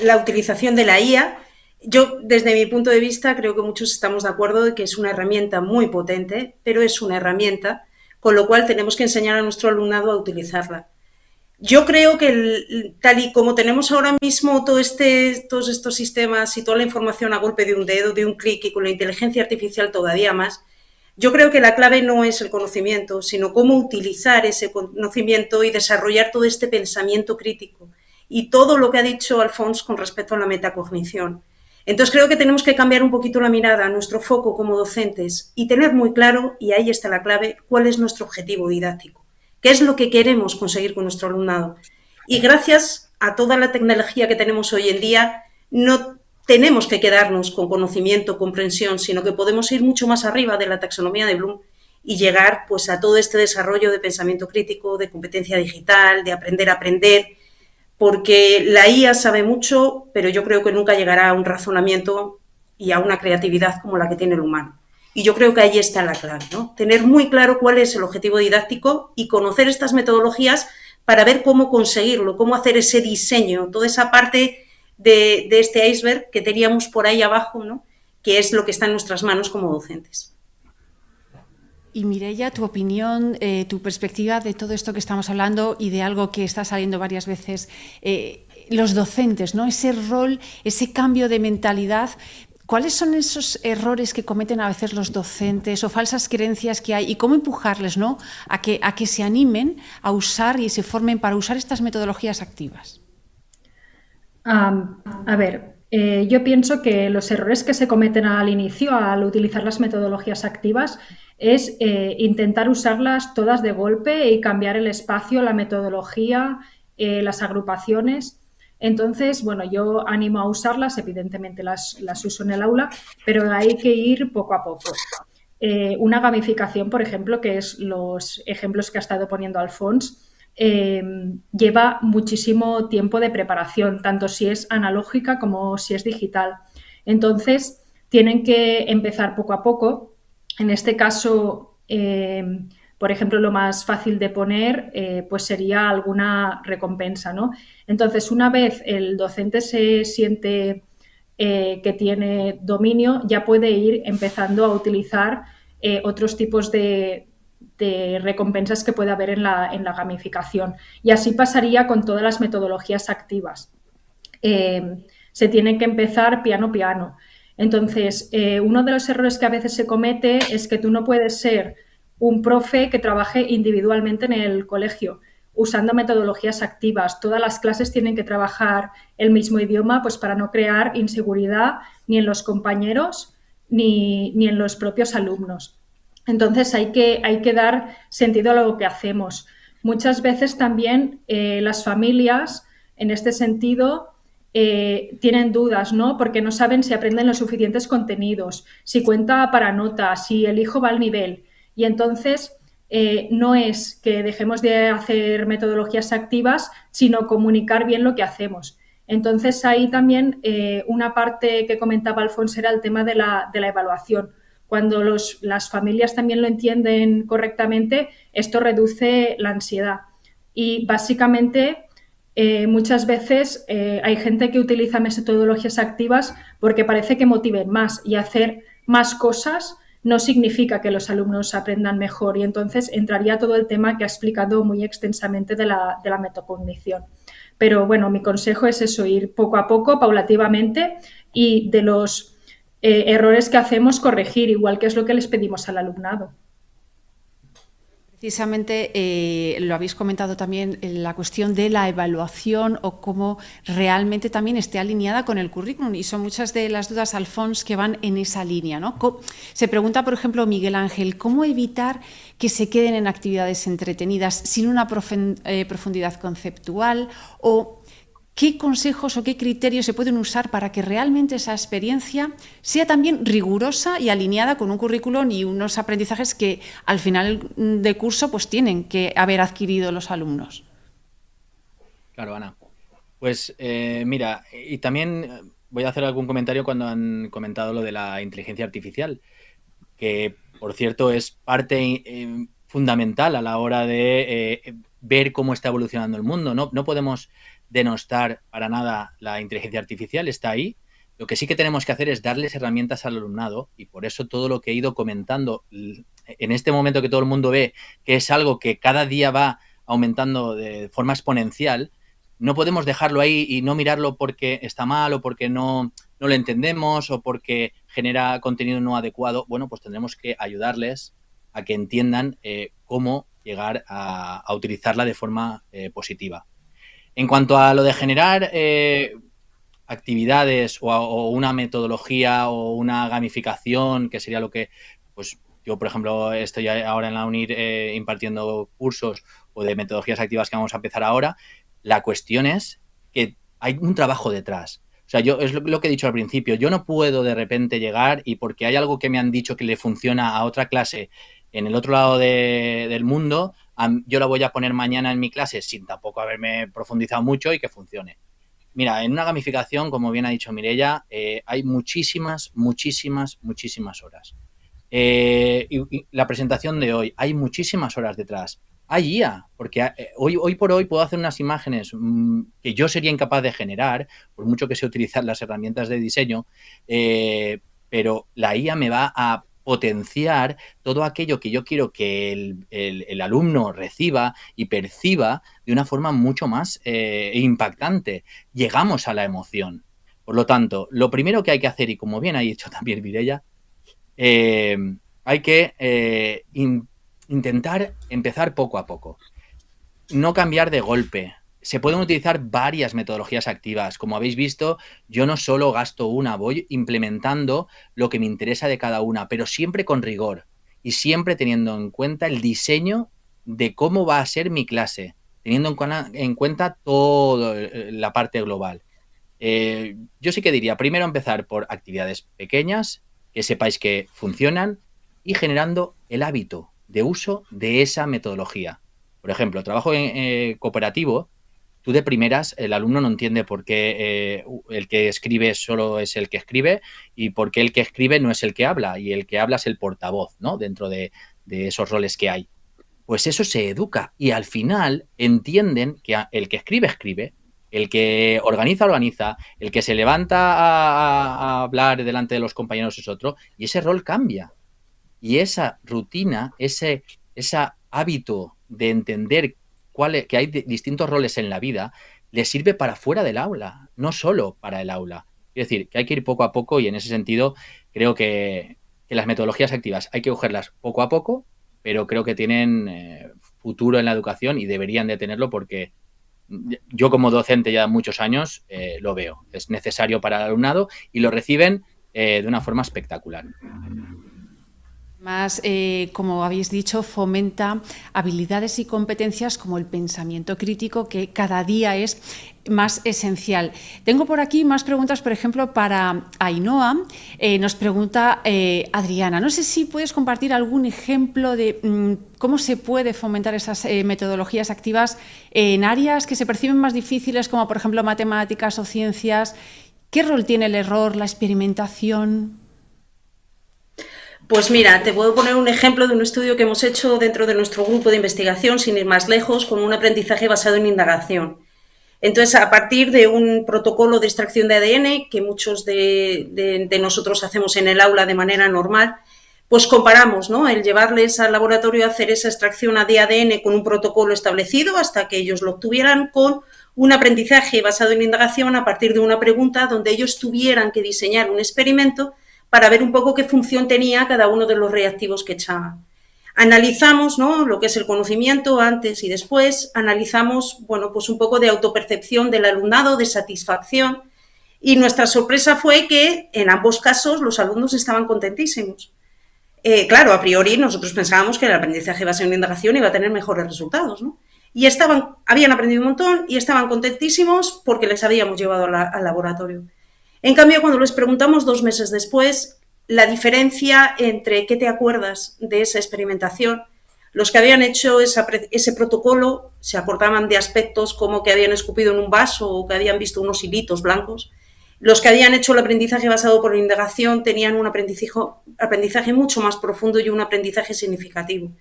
S3: la utilización de la IA. Yo, desde mi punto de vista, creo que muchos estamos de acuerdo de que es una herramienta muy potente, pero es una herramienta, con lo cual tenemos que enseñar a nuestro alumnado a utilizarla. Yo creo que tal y como tenemos ahora mismo todos estos sistemas y toda la información a golpe de un dedo, de un clic y con la inteligencia artificial todavía más, yo creo que la clave no es el conocimiento, sino cómo utilizar ese conocimiento y desarrollar todo este pensamiento crítico y todo lo que ha dicho Alfons con respecto a la metacognición. Entonces creo que tenemos que cambiar un poquito la mirada, nuestro foco como docentes y tener muy claro, y ahí está la clave, cuál es nuestro objetivo didáctico, qué es lo que queremos conseguir con nuestro alumnado. Y gracias a toda la tecnología que tenemos hoy en día, no tenemos que quedarnos con conocimiento, comprensión, sino que podemos ir mucho más arriba de la taxonomía de Bloom y llegar pues, a todo este desarrollo de pensamiento crítico, de competencia digital, de aprender a aprender, porque la IA sabe mucho, pero yo creo que nunca llegará a un razonamiento y a una creatividad como la que tiene el humano. Y yo creo que ahí está la clave, ¿no? Tener muy claro cuál es el objetivo didáctico y conocer estas metodologías para ver cómo conseguirlo, cómo hacer ese diseño, toda esa parte de este iceberg que teníamos por ahí abajo, ¿no?, que es lo que está en nuestras manos como docentes.
S1: Y Mireia, tu opinión, tu perspectiva de todo esto que estamos hablando y de algo que está saliendo varias veces, los docentes, ¿no?, ese rol, ese cambio de mentalidad. ¿Cuáles son esos errores que cometen a veces los docentes o falsas creencias que hay y cómo empujarles, ¿no?, a que se animen a usar y se formen para usar estas metodologías activas?
S4: A ver, yo pienso que los errores que se cometen al inicio al utilizar las metodologías activas es intentar usarlas todas de golpe y cambiar el espacio, la metodología, las agrupaciones. Entonces, bueno, yo animo a usarlas, evidentemente las uso en el aula, pero hay que ir poco a poco. Una gamificación, por ejemplo, que es los ejemplos que ha estado poniendo Alfons, lleva muchísimo tiempo de preparación, tanto si es analógica como si es digital. Entonces, tienen que empezar poco a poco. En este caso, por ejemplo, lo más fácil de poner pues sería alguna recompensa, ¿no? Entonces, una vez el docente se siente que tiene dominio, ya puede ir empezando a utilizar otros tipos de recompensas que puede haber en la gamificación. Y así pasaría con todas las metodologías activas. Se tiene que empezar piano piano. Entonces, uno de los errores que a veces se comete es que tú no puedes ser un profe que trabaje individualmente en el colegio usando metodologías activas. Todas las clases tienen que trabajar el mismo idioma, pues para no crear inseguridad ni en los compañeros ni en los propios alumnos. Entonces hay que dar sentido a lo que hacemos. Muchas veces también las familias, en este sentido, tienen dudas, ¿no? Porque no saben si aprenden los suficientes contenidos, si cuenta para nota, si el hijo va al nivel. Y entonces no es que dejemos de hacer metodologías activas, sino comunicar bien lo que hacemos. Entonces ahí también una parte que comentaba Alfonso era el tema de la evaluación. Cuando las familias también lo entienden correctamente, esto reduce la ansiedad. Y básicamente muchas veces hay gente que utiliza metodologías activas porque parece que motiven más, y hacer más cosas no significa que los alumnos aprendan mejor, y entonces entraría todo el tema que ha explicado muy extensamente de la metacognición. Pero bueno, mi consejo es eso, ir poco a poco, paulativamente, y de los errores que hacemos corregir, igual que es lo que les pedimos al alumnado.
S1: Precisamente lo habéis comentado también, la cuestión de la evaluación o cómo realmente también esté alineada con el currículum, y son muchas de las dudas, Alfons, que van en esa línea, ¿no? Se pregunta, por ejemplo, Miguel Ángel, ¿cómo evitar que se queden en actividades entretenidas sin una profundidad conceptual? O ¿qué consejos o qué criterios se pueden usar para que realmente esa experiencia sea también rigurosa y alineada con un currículum y unos aprendizajes que al final de curso pues tienen que haber adquirido los alumnos?
S2: Claro, Ana. Pues mira, y también voy a hacer algún comentario cuando han comentado lo de la inteligencia artificial, que por cierto es parte fundamental a la hora de ver cómo está evolucionando el mundo. No podemos denostar para nada la inteligencia artificial, está ahí. Lo que sí que tenemos que hacer es darles herramientas al alumnado, y por eso todo lo que he ido comentando en este momento, que todo el mundo ve que es algo que cada día va aumentando de forma exponencial, no podemos dejarlo ahí y no mirarlo porque está mal o porque no lo entendemos o porque genera contenido no adecuado. Bueno, pues tendremos que ayudarles a que entiendan cómo llegar a utilizarla de forma positiva. En cuanto a lo de generar actividades o una metodología o una gamificación, que sería lo que, pues yo, por ejemplo, estoy ahora en la UNIR impartiendo cursos o de metodologías activas que vamos a empezar ahora, la cuestión es que hay un trabajo detrás. O sea, yo es lo que he dicho al principio, yo no puedo de repente llegar y porque hay algo que me han dicho que le funciona a otra clase en el otro lado del mundo, yo la voy a poner mañana en mi clase sin tampoco haberme profundizado mucho y que funcione. Mira, en una gamificación, como bien ha dicho Mireia, hay muchísimas horas. Y la presentación de hoy, hay muchísimas horas detrás. Hay IA, porque hoy por hoy puedo hacer unas imágenes que yo sería incapaz de generar, por mucho que sé utilizar las herramientas de diseño, pero la IA me va a potenciar todo aquello que yo quiero que el alumno reciba y perciba de una forma mucho más impactante. Llegamos a la emoción. Por lo tanto, lo primero que hay que hacer, y como bien ha dicho también Mireia, hay que intentar empezar poco a poco. No cambiar de golpe. Se pueden utilizar varias metodologías activas. Como habéis visto, yo no solo gasto una, voy implementando lo que me interesa de cada una, pero siempre con rigor y siempre teniendo en cuenta el diseño de cómo va a ser mi clase, teniendo en cuenta toda la parte global. Yo sí que diría, primero empezar por actividades pequeñas, que sepáis que funcionan, y generando el hábito de uso de esa metodología. Por ejemplo, trabajo en cooperativo, tú de primeras, el alumno no entiende por qué el que escribe solo es el que escribe y por qué el que escribe no es el que habla y el que habla es el portavoz, ¿no? Dentro de esos roles que hay. Pues eso se educa y al final entienden que el que escribe, escribe, el que organiza, organiza, el que se levanta a hablar delante de los compañeros es otro y ese rol cambia. Y esa rutina, ese hábito de entender que hay distintos roles en la vida, le sirve para fuera del aula, no solo para el aula. Es decir, que hay que ir poco a poco y en ese sentido creo que las metodologías activas hay que cogerlas poco a poco, pero creo que tienen futuro en la educación y deberían de tenerlo porque yo como docente ya muchos años lo veo. Es necesario para el alumnado y lo reciben de una forma espectacular.
S1: Más, como habéis dicho, fomenta habilidades y competencias como el pensamiento crítico, que cada día es más esencial. Tengo por aquí más preguntas, por ejemplo, para Ainhoa. Nos pregunta Adriana, no sé si puedes compartir algún ejemplo de cómo se puede fomentar esas metodologías activas en áreas que se perciben más difíciles, como por ejemplo matemáticas o ciencias. ¿Qué rol tiene el error, la experimentación?
S3: Pues mira, te puedo poner un ejemplo de un estudio que hemos hecho dentro de nuestro grupo de investigación, sin ir más lejos, con un aprendizaje basado en indagación. Entonces, a partir de un protocolo de extracción de ADN, que muchos de nosotros hacemos en el aula de manera normal, pues comparamos, ¿no?, el llevarles al laboratorio a hacer esa extracción de ADN con un protocolo establecido hasta que ellos lo obtuvieran, con un aprendizaje basado en indagación a partir de una pregunta donde ellos tuvieran que diseñar un experimento para ver un poco qué función tenía cada uno de los reactivos que echaban. Analizamos, ¿no?, lo que es el conocimiento antes y después, analizamos, bueno, pues un poco de autopercepción del alumnado, de satisfacción, y nuestra sorpresa fue que en ambos casos los alumnos estaban contentísimos. Claro, a priori nosotros pensábamos que el aprendizaje basado en indagación iba a tener mejores resultados, ¿no? Y habían aprendido un montón y estaban contentísimos porque les habíamos llevado al laboratorio. En cambio, cuando les preguntamos 2 meses después, la diferencia entre qué te acuerdas de esa experimentación, los que habían hecho ese protocolo se acordaban de aspectos como que habían escupido en un vaso o que habían visto unos hilitos blancos. Los que habían hecho el aprendizaje basado por indagación tenían un aprendizaje mucho más profundo y un aprendizaje significativo.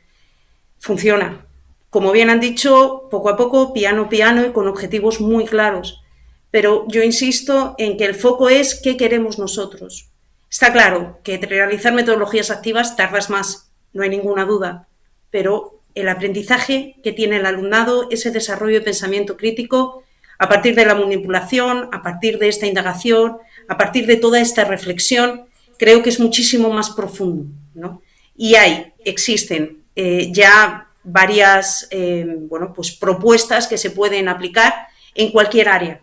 S3: Funciona. Como bien han dicho, poco a poco, piano, piano y con objetivos muy claros. Pero yo insisto en que el foco es qué queremos nosotros. Está claro que realizar metodologías activas tardas más, no hay ninguna duda, pero el aprendizaje que tiene el alumnado, ese desarrollo de pensamiento crítico, a partir de la manipulación, a partir de esta indagación, a partir de toda esta reflexión, creo que es muchísimo más profundo, ¿no? Y existen ya varias pues propuestas que se pueden aplicar en cualquier área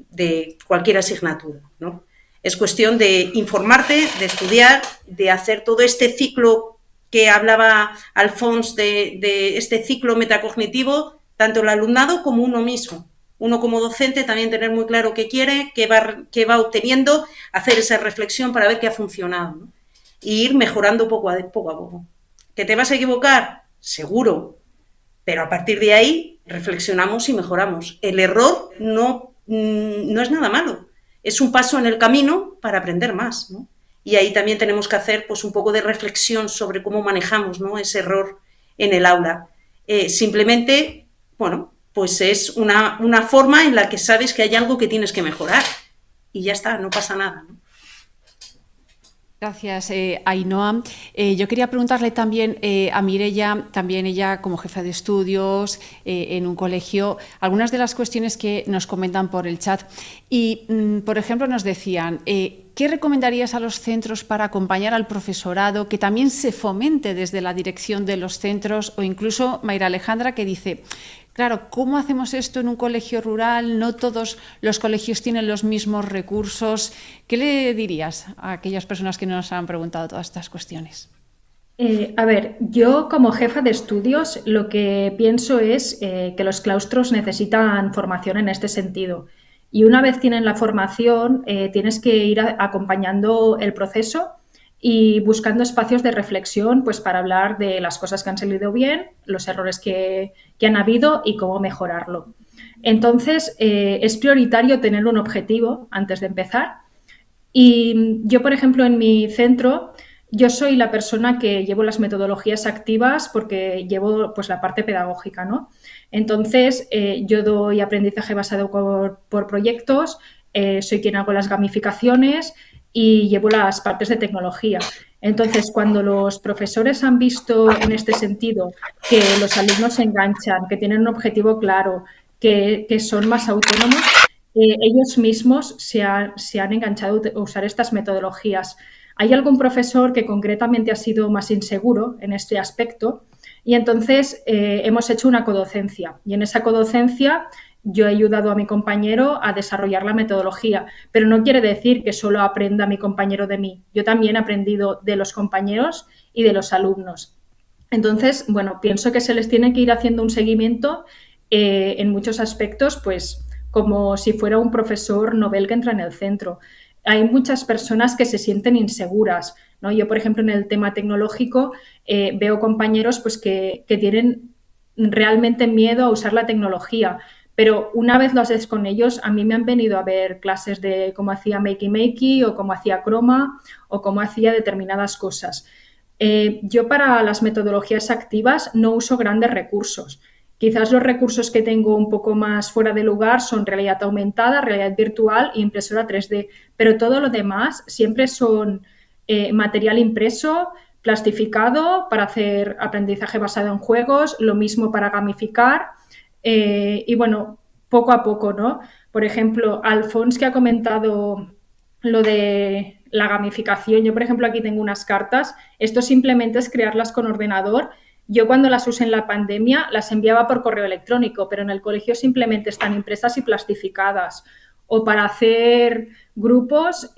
S3: de cualquier asignatura, ¿no? Es cuestión de informarte, de estudiar, de hacer todo este ciclo que hablaba Alphonse de este ciclo metacognitivo, tanto el alumnado como uno mismo. Uno como docente también tener muy claro qué quiere, qué va obteniendo, hacer esa reflexión para ver qué ha funcionado, ¿no? Y ir mejorando poco a poco. ¿Que te vas a equivocar? Seguro, pero a partir de ahí reflexionamos y mejoramos. El error no es nada malo, es un paso en el camino para aprender más, ¿no? Y ahí también tenemos que hacer pues un poco de reflexión sobre cómo manejamos, ¿no?, ese error en el aula. Simplemente, bueno, pues es una forma en la que sabes que hay algo que tienes que mejorar y ya está, no pasa nada, ¿no?
S1: Gracias, Ainhoa. Yo quería preguntarle también a Mireia, también ella como jefa de estudios en un colegio, algunas de las cuestiones que nos comentan por el chat. Y, por ejemplo, nos decían, ¿qué recomendarías a los centros para acompañar al profesorado, que también se fomente desde la dirección de los centros? O incluso Mayra Alejandra, que dice, claro, ¿cómo hacemos esto en un colegio rural? No todos los colegios tienen los mismos recursos. ¿Qué le dirías a aquellas personas que nos han preguntado todas estas cuestiones?
S4: A ver, yo como jefa de estudios lo que pienso es que los claustros necesitan formación en este sentido. Y una vez tienen la formación, tienes que ir acompañando el proceso y buscando espacios de reflexión pues para hablar de las cosas que han salido bien, los errores que han habido y cómo mejorarlo. Entonces, es prioritario tener un objetivo antes de empezar. Y yo, por ejemplo, en mi centro, yo soy la persona que llevo las metodologías activas porque llevo pues la parte pedagógica, ¿no? Entonces, yo doy aprendizaje basado por proyectos, soy quien hago las gamificaciones y llevo las partes de tecnología. Entonces, cuando los profesores han visto en este sentido que los alumnos se enganchan, que tienen un objetivo claro, que son más autónomos, ellos mismos se han enganchado a usar estas metodologías. ¿Hay algún profesor que concretamente ha sido más inseguro en este aspecto? Y entonces hemos hecho una codocencia. Y en esa codocencia yo he ayudado a mi compañero a desarrollar la metodología, pero no quiere decir que solo aprenda mi compañero de mí. Yo también he aprendido de los compañeros y de los alumnos. Entonces, bueno, pienso que se les tiene que ir haciendo un seguimiento en muchos aspectos, pues como si fuera un profesor novel que entra en el centro. Hay muchas personas que se sienten inseguras, ¿no? Yo, por ejemplo, en el tema tecnológico veo compañeros pues, que tienen realmente miedo a usar la tecnología, pero una vez lo haces con ellos, a mí me han venido a ver clases de cómo hacía Makey Makey o cómo hacía Chroma o cómo hacía determinadas cosas. Yo para las metodologías activas no uso grandes recursos. Quizás los recursos que tengo un poco más fuera de lugar son realidad aumentada, realidad virtual e impresora 3D, pero todo lo demás siempre son material impreso, plastificado para hacer aprendizaje basado en juegos, lo mismo para gamificar y bueno, poco a poco, ¿no? Por ejemplo, Alfons que ha comentado lo de la gamificación, yo por ejemplo aquí tengo unas cartas, esto simplemente es crearlas con ordenador. Yo cuando las usé en la pandemia las enviaba por correo electrónico, pero en el colegio simplemente están impresas y plastificadas. O para hacer grupos,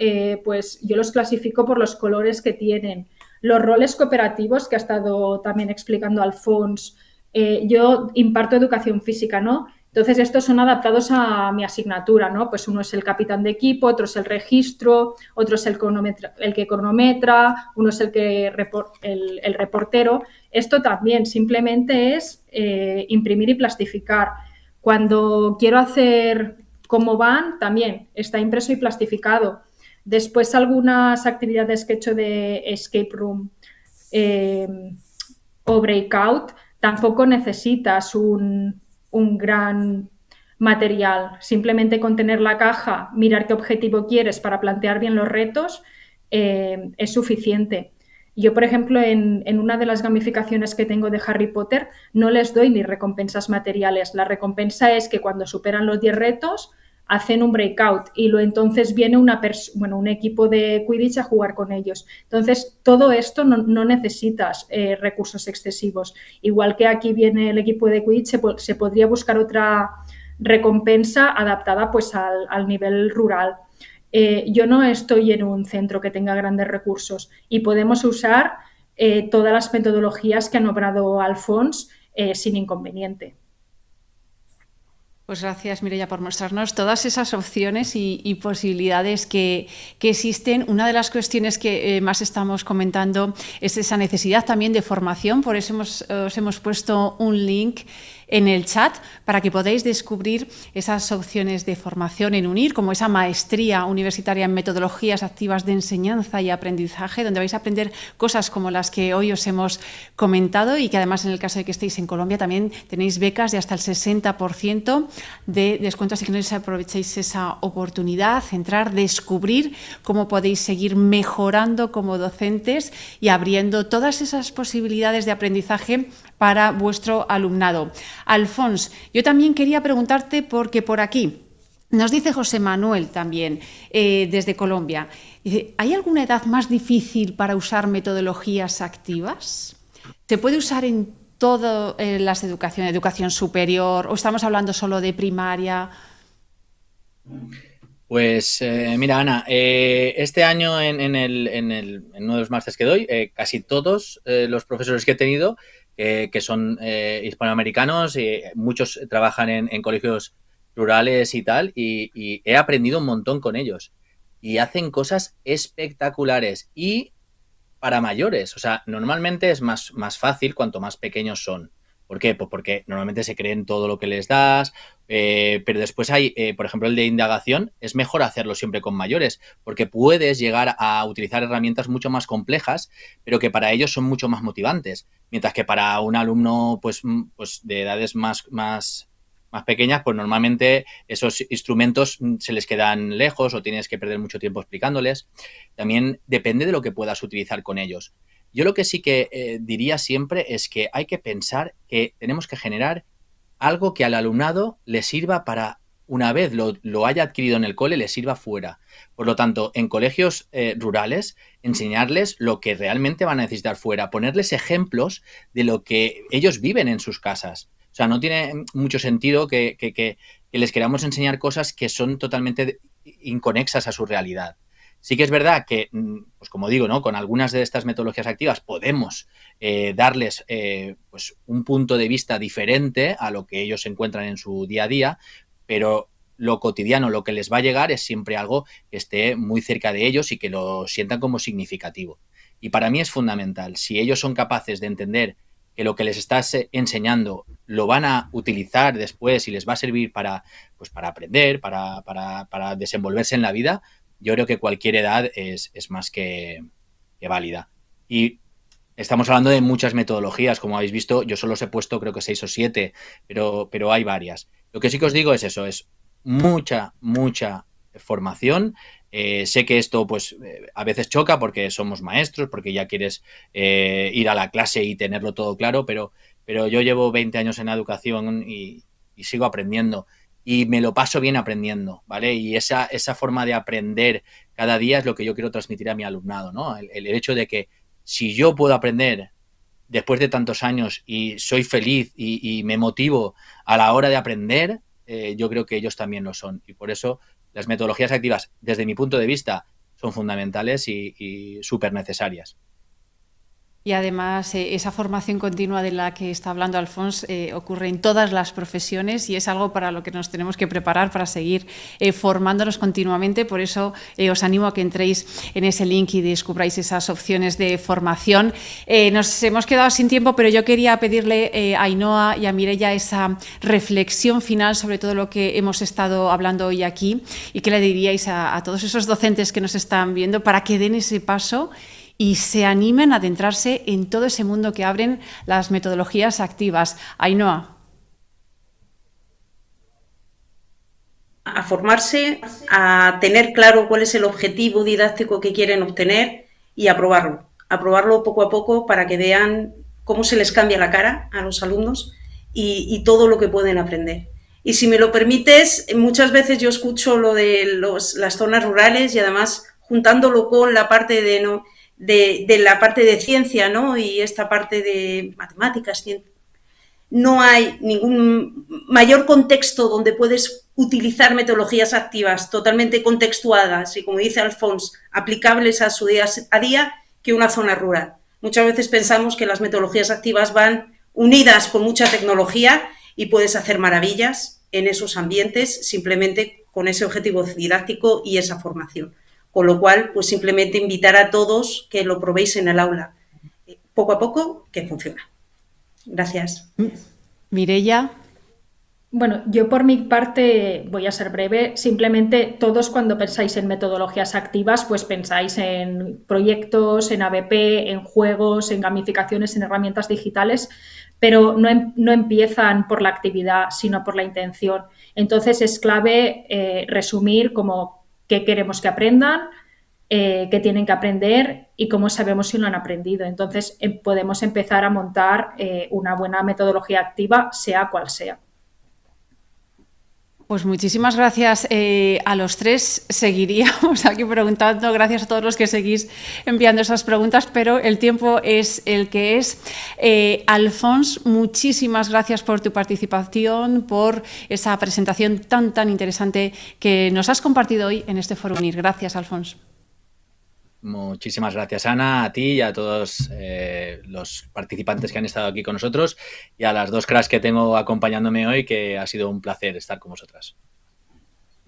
S4: pues yo los clasifico por los colores que tienen. Los roles cooperativos que ha estado también explicando Alfons, yo imparto educación física, ¿no? Entonces estos son adaptados a mi asignatura, ¿no? Pues uno es el capitán de equipo, otro es el registro, otro es el que cronometra, uno es el reportero. Esto también simplemente es imprimir y plastificar. Cuando quiero hacer cómo van, también está impreso y plastificado. Después algunas actividades que he hecho de escape room o breakout, tampoco necesitas un gran material. Simplemente con tener la caja, mirar qué objetivo quieres para plantear bien los retos, es suficiente. Yo, por ejemplo, en una de las gamificaciones que tengo de Harry Potter, no les doy ni recompensas materiales. La recompensa es que cuando superan los 10 retos, hacen un breakout y entonces viene un equipo de Quidditch a jugar con ellos. Entonces, todo esto no necesitas recursos excesivos. Igual que aquí viene el equipo de Quidditch, se podría buscar otra recompensa adaptada pues al nivel rural. Yo no estoy en un centro que tenga grandes recursos y podemos usar todas las metodologías que ha nombrado Alfons sin inconveniente.
S1: Pues gracias, Mireia, por mostrarnos todas esas opciones y posibilidades que existen. Una de las cuestiones que más estamos comentando es esa necesidad también de formación. Por eso os hemos puesto un link en el chat para que podáis descubrir esas opciones de formación en UNIR, como esa maestría universitaria en metodologías activas de enseñanza y aprendizaje, donde vais a aprender cosas como las que hoy os hemos comentado y que además en el caso de que estéis en Colombia también tenéis becas de hasta el 60% de descuento, así que no desaprovechéis esa oportunidad, entrar, descubrir cómo podéis seguir mejorando como docentes y abriendo todas esas posibilidades de aprendizaje para vuestro alumnado. Alfons, yo también quería preguntarte, porque por aquí nos dice José Manuel también, desde Colombia, dice, ¿hay alguna edad más difícil para usar metodologías activas? ¿Se puede usar en todas las educación superior o estamos hablando solo de primaria?
S2: Pues mira, Ana, este año en uno de los másteres que doy, casi todos los profesores que he tenido, que son hispanoamericanos, muchos trabajan en colegios rurales y tal, y he aprendido un montón con ellos. Y hacen cosas espectaculares. Y para mayores. O sea, normalmente es más fácil cuanto más pequeños son. ¿Por qué? Pues porque normalmente se creen todo lo que les das, pero después hay, por ejemplo, el de indagación, es mejor hacerlo siempre con mayores, porque puedes llegar a utilizar herramientas mucho más complejas, pero que para ellos son mucho más motivantes, mientras que para un alumno pues de edades más pequeñas, pues normalmente esos instrumentos se les quedan lejos o tienes que perder mucho tiempo explicándoles. También depende de lo que puedas utilizar con ellos. Yo lo que sí que diría siempre es que hay que pensar que tenemos que generar algo que al alumnado le sirva para, una vez lo haya adquirido en el cole, le sirva fuera. Por lo tanto, en colegios rurales, enseñarles lo que realmente van a necesitar fuera, ponerles ejemplos de lo que ellos viven en sus casas. O sea, no tiene mucho sentido que les queramos enseñar cosas que son totalmente inconexas a su realidad. Sí que es verdad que, pues como digo, ¿no? Con algunas de estas metodologías activas podemos darles pues un punto de vista diferente a lo que ellos encuentran en su día a día, pero lo cotidiano, lo que les va a llegar es siempre algo que esté muy cerca de ellos y que lo sientan como significativo. Y para mí es fundamental. Si ellos son capaces de entender que lo que les estás enseñando lo van a utilizar después y les va a servir para aprender, para desenvolverse en la vida, yo creo que cualquier edad es más que válida. Y estamos hablando de muchas metodologías, como habéis visto, yo solo os he puesto creo que 6 o 7, pero hay varias. Lo que sí que os digo es eso, es mucha formación. Sé que esto pues a veces choca porque somos maestros, porque ya quieres ir a la clase y tenerlo todo claro, pero yo llevo 20 años en la educación y sigo aprendiendo. Y me lo paso bien aprendiendo, ¿vale? Y esa forma de aprender cada día es lo que yo quiero transmitir a mi alumnado, ¿no? El hecho de que si yo puedo aprender después de tantos años y soy feliz y me motivo a la hora de aprender, yo creo que ellos también lo son. Y por eso las metodologías activas, desde mi punto de vista, son fundamentales y súper necesarias.
S1: Y además esa formación continua de la que está hablando Alfons ocurre en todas las profesiones y es algo para lo que nos tenemos que preparar para seguir formándonos continuamente. Por eso os animo a que entréis en ese link y descubráis esas opciones de formación. Nos hemos quedado sin tiempo, pero yo quería pedirle a Ainhoa y a Mireia esa reflexión final sobre todo lo que hemos estado hablando hoy aquí y qué le diríais a todos esos docentes que nos están viendo para que den ese paso y se animen a adentrarse en todo ese mundo que abren las metodologías activas. Ainhoa.
S3: A formarse, a tener claro cuál es el objetivo didáctico que quieren obtener y aprobarlo poco a poco para que vean cómo se les cambia la cara a los alumnos y todo lo que pueden aprender. Y si me lo permites, muchas veces yo escucho lo de las zonas rurales y además juntándolo con la parte de la parte de ciencia, ¿no? Y esta parte de matemáticas, ciencia. No hay ningún mayor contexto donde puedes utilizar metodologías activas totalmente contextuadas y, como dice Alfons, aplicables a su día a día que una zona rural. Muchas veces pensamos que las metodologías activas van unidas con mucha tecnología y puedes hacer maravillas en esos ambientes simplemente con ese objetivo didáctico y esa formación. Con lo cual, pues simplemente invitar a todos que lo probéis en el aula. Poco a poco, que funciona. Gracias.
S1: Mireia.
S4: Bueno, yo por mi parte voy a ser breve. Simplemente todos cuando pensáis en metodologías activas, pues pensáis en proyectos, en ABP, en juegos, en gamificaciones, en herramientas digitales, pero no empiezan por la actividad, sino por la intención. Entonces es clave resumir como qué queremos que aprendan, qué tienen que aprender y cómo sabemos si lo han aprendido. Entonces podemos empezar a montar una buena metodología activa, sea cual sea.
S1: Pues muchísimas gracias a los tres. Seguiríamos aquí preguntando, gracias a todos los que seguís enviando esas preguntas, pero el tiempo es el que es. Alfons, muchísimas gracias por tu participación, por esa presentación tan interesante que nos has compartido hoy en este Foro Unir. Gracias, Alfons.
S2: Muchísimas gracias, Ana, a ti y a todos los participantes que han estado aquí con nosotros y a las dos cracks que tengo acompañándome hoy, que ha sido un placer estar con vosotras.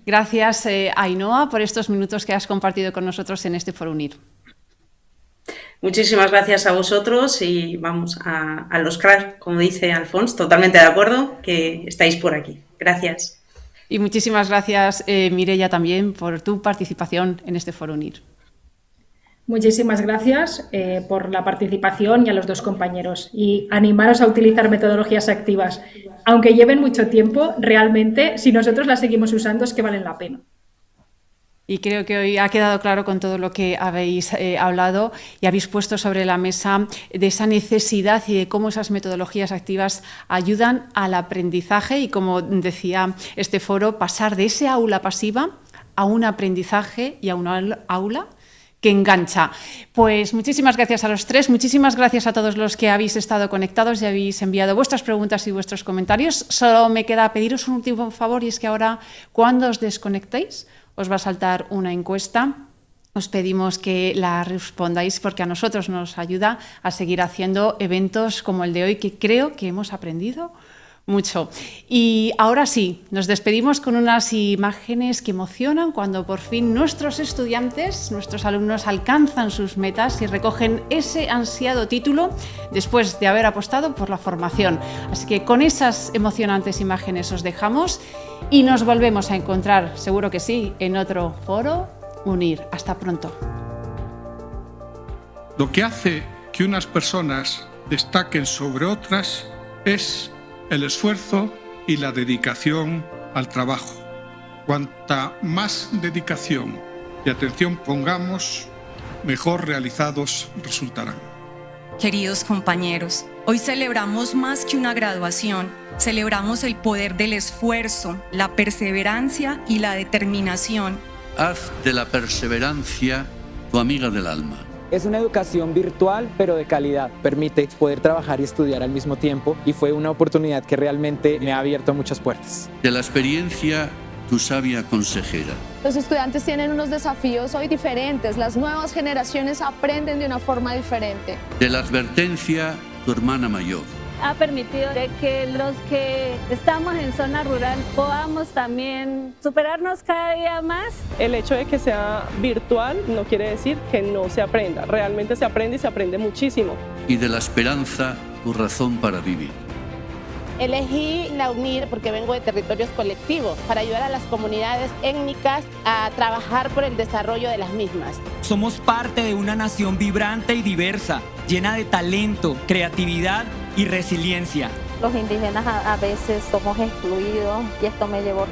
S1: Gracias, Ainhoa, por estos minutos que has compartido con nosotros en este Foro Unir.
S3: Muchísimas gracias a vosotros y vamos a los cracks, como dice Alfons, totalmente de acuerdo que estáis por aquí. Gracias.
S1: Y muchísimas gracias, Mireia, también por tu participación en este Foro UNIR.
S4: Muchísimas gracias por la participación y a los dos compañeros. Y animaros a utilizar metodologías activas. Aunque lleven mucho tiempo, realmente, si nosotros las seguimos usando, es que valen la pena.
S1: Y creo que hoy ha quedado claro con todo lo que habéis hablado y habéis puesto sobre la mesa de esa necesidad y de cómo esas metodologías activas ayudan al aprendizaje y, como decía este foro, pasar de ese aula pasiva a un aprendizaje y a un aula que engancha. Pues muchísimas gracias a los tres, muchísimas gracias a todos los que habéis estado conectados y habéis enviado vuestras preguntas y vuestros comentarios. Solo me queda pediros un último favor, y es que ahora, cuando os desconectéis, os va a saltar una encuesta. Os pedimos que la respondáis porque a nosotros nos ayuda a seguir haciendo eventos como el de hoy, que creo que hemos aprendido mucho. Y ahora sí, nos despedimos con unas imágenes que emocionan cuando por fin nuestros estudiantes, nuestros alumnos alcanzan sus metas y recogen ese ansiado título después de haber apostado por la formación. Así que con esas emocionantes imágenes os dejamos y nos volvemos a encontrar, seguro que sí, en otro Foro UNIR. Hasta pronto.
S5: Lo que hace que unas personas destaquen sobre otras es el esfuerzo y la dedicación al trabajo. Cuanta más dedicación y atención pongamos, mejor realizados resultarán.
S6: Queridos compañeros, hoy celebramos más que una graduación, celebramos el poder del esfuerzo, la perseverancia y la determinación.
S7: Haz de la perseverancia tu amiga del alma.
S8: Es una educación virtual, pero de calidad. Permite poder trabajar y estudiar al mismo tiempo y fue una oportunidad que realmente me ha abierto muchas puertas.
S7: De la experiencia, tu sabia consejera.
S9: Los estudiantes tienen unos desafíos hoy diferentes. Las nuevas generaciones aprenden de una forma diferente.
S7: De la advertencia, tu hermana mayor.
S10: Ha permitido de que los que estamos en zona rural podamos también superarnos cada día más.
S11: El hecho de que sea virtual no quiere decir que no se aprenda. Realmente se aprende y se aprende muchísimo.
S7: Y de la esperanza, tu razón para vivir.
S12: Elegí la UNIR porque vengo de territorios colectivos para ayudar a las comunidades étnicas a trabajar por el desarrollo de las mismas.
S13: Somos parte de una nación vibrante y diversa, llena de talento, creatividad y resiliencia.
S14: Los indígenas a veces somos excluidos y esto me llevó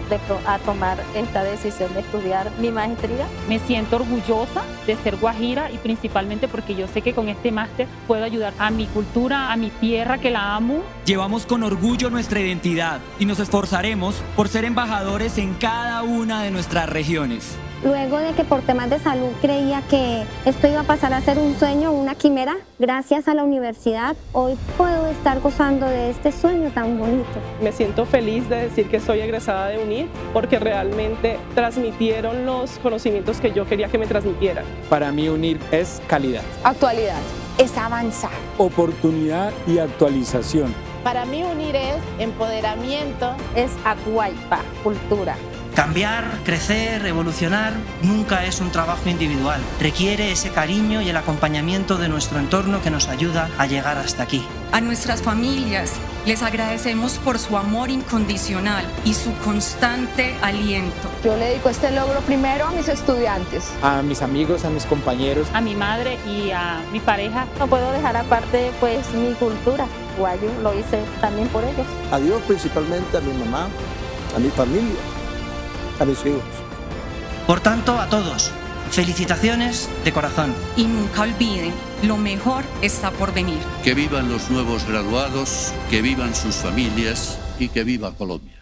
S14: a tomar esta decisión de estudiar mi maestría.
S15: Me siento orgullosa de ser guajira y principalmente porque yo sé que con este máster puedo ayudar a mi cultura, a mi tierra que la amo.
S13: Llevamos con orgullo nuestra identidad y nos esforzaremos por ser embajadores en cada una de nuestras regiones.
S16: Luego de que por temas de salud creía que esto iba a pasar a ser un sueño, una quimera, gracias a la universidad, hoy puedo estar gozando de este sueño tan bonito.
S11: Me siento feliz de decir que soy egresada de UNIR porque realmente transmitieron los conocimientos que yo quería que me transmitieran.
S8: Para mí UNIR es calidad.
S9: Actualidad.
S17: Es avanzar.
S18: Oportunidad y actualización.
S12: Para mí UNIR es empoderamiento.
S14: Es Aguaypa, cultura.
S19: Cambiar, crecer, evolucionar nunca es un trabajo individual. Requiere ese cariño y el acompañamiento de nuestro entorno que nos ayuda a llegar hasta aquí.
S6: A nuestras familias les agradecemos por su amor incondicional y su constante aliento.
S9: Yo le dedico este logro primero a mis estudiantes.
S8: A mis amigos, a mis compañeros.
S15: A mi madre y a mi pareja.
S14: No puedo dejar aparte pues mi cultura. Guayo, lo hice también por ellos.
S18: A Dios principalmente, a mi mamá, a mi familia, a mis hijos.
S19: Por tanto, a todos, felicitaciones de corazón.
S6: Y nunca olviden, lo mejor está por venir.
S7: Que vivan los nuevos graduados, que vivan sus familias y que viva Colombia.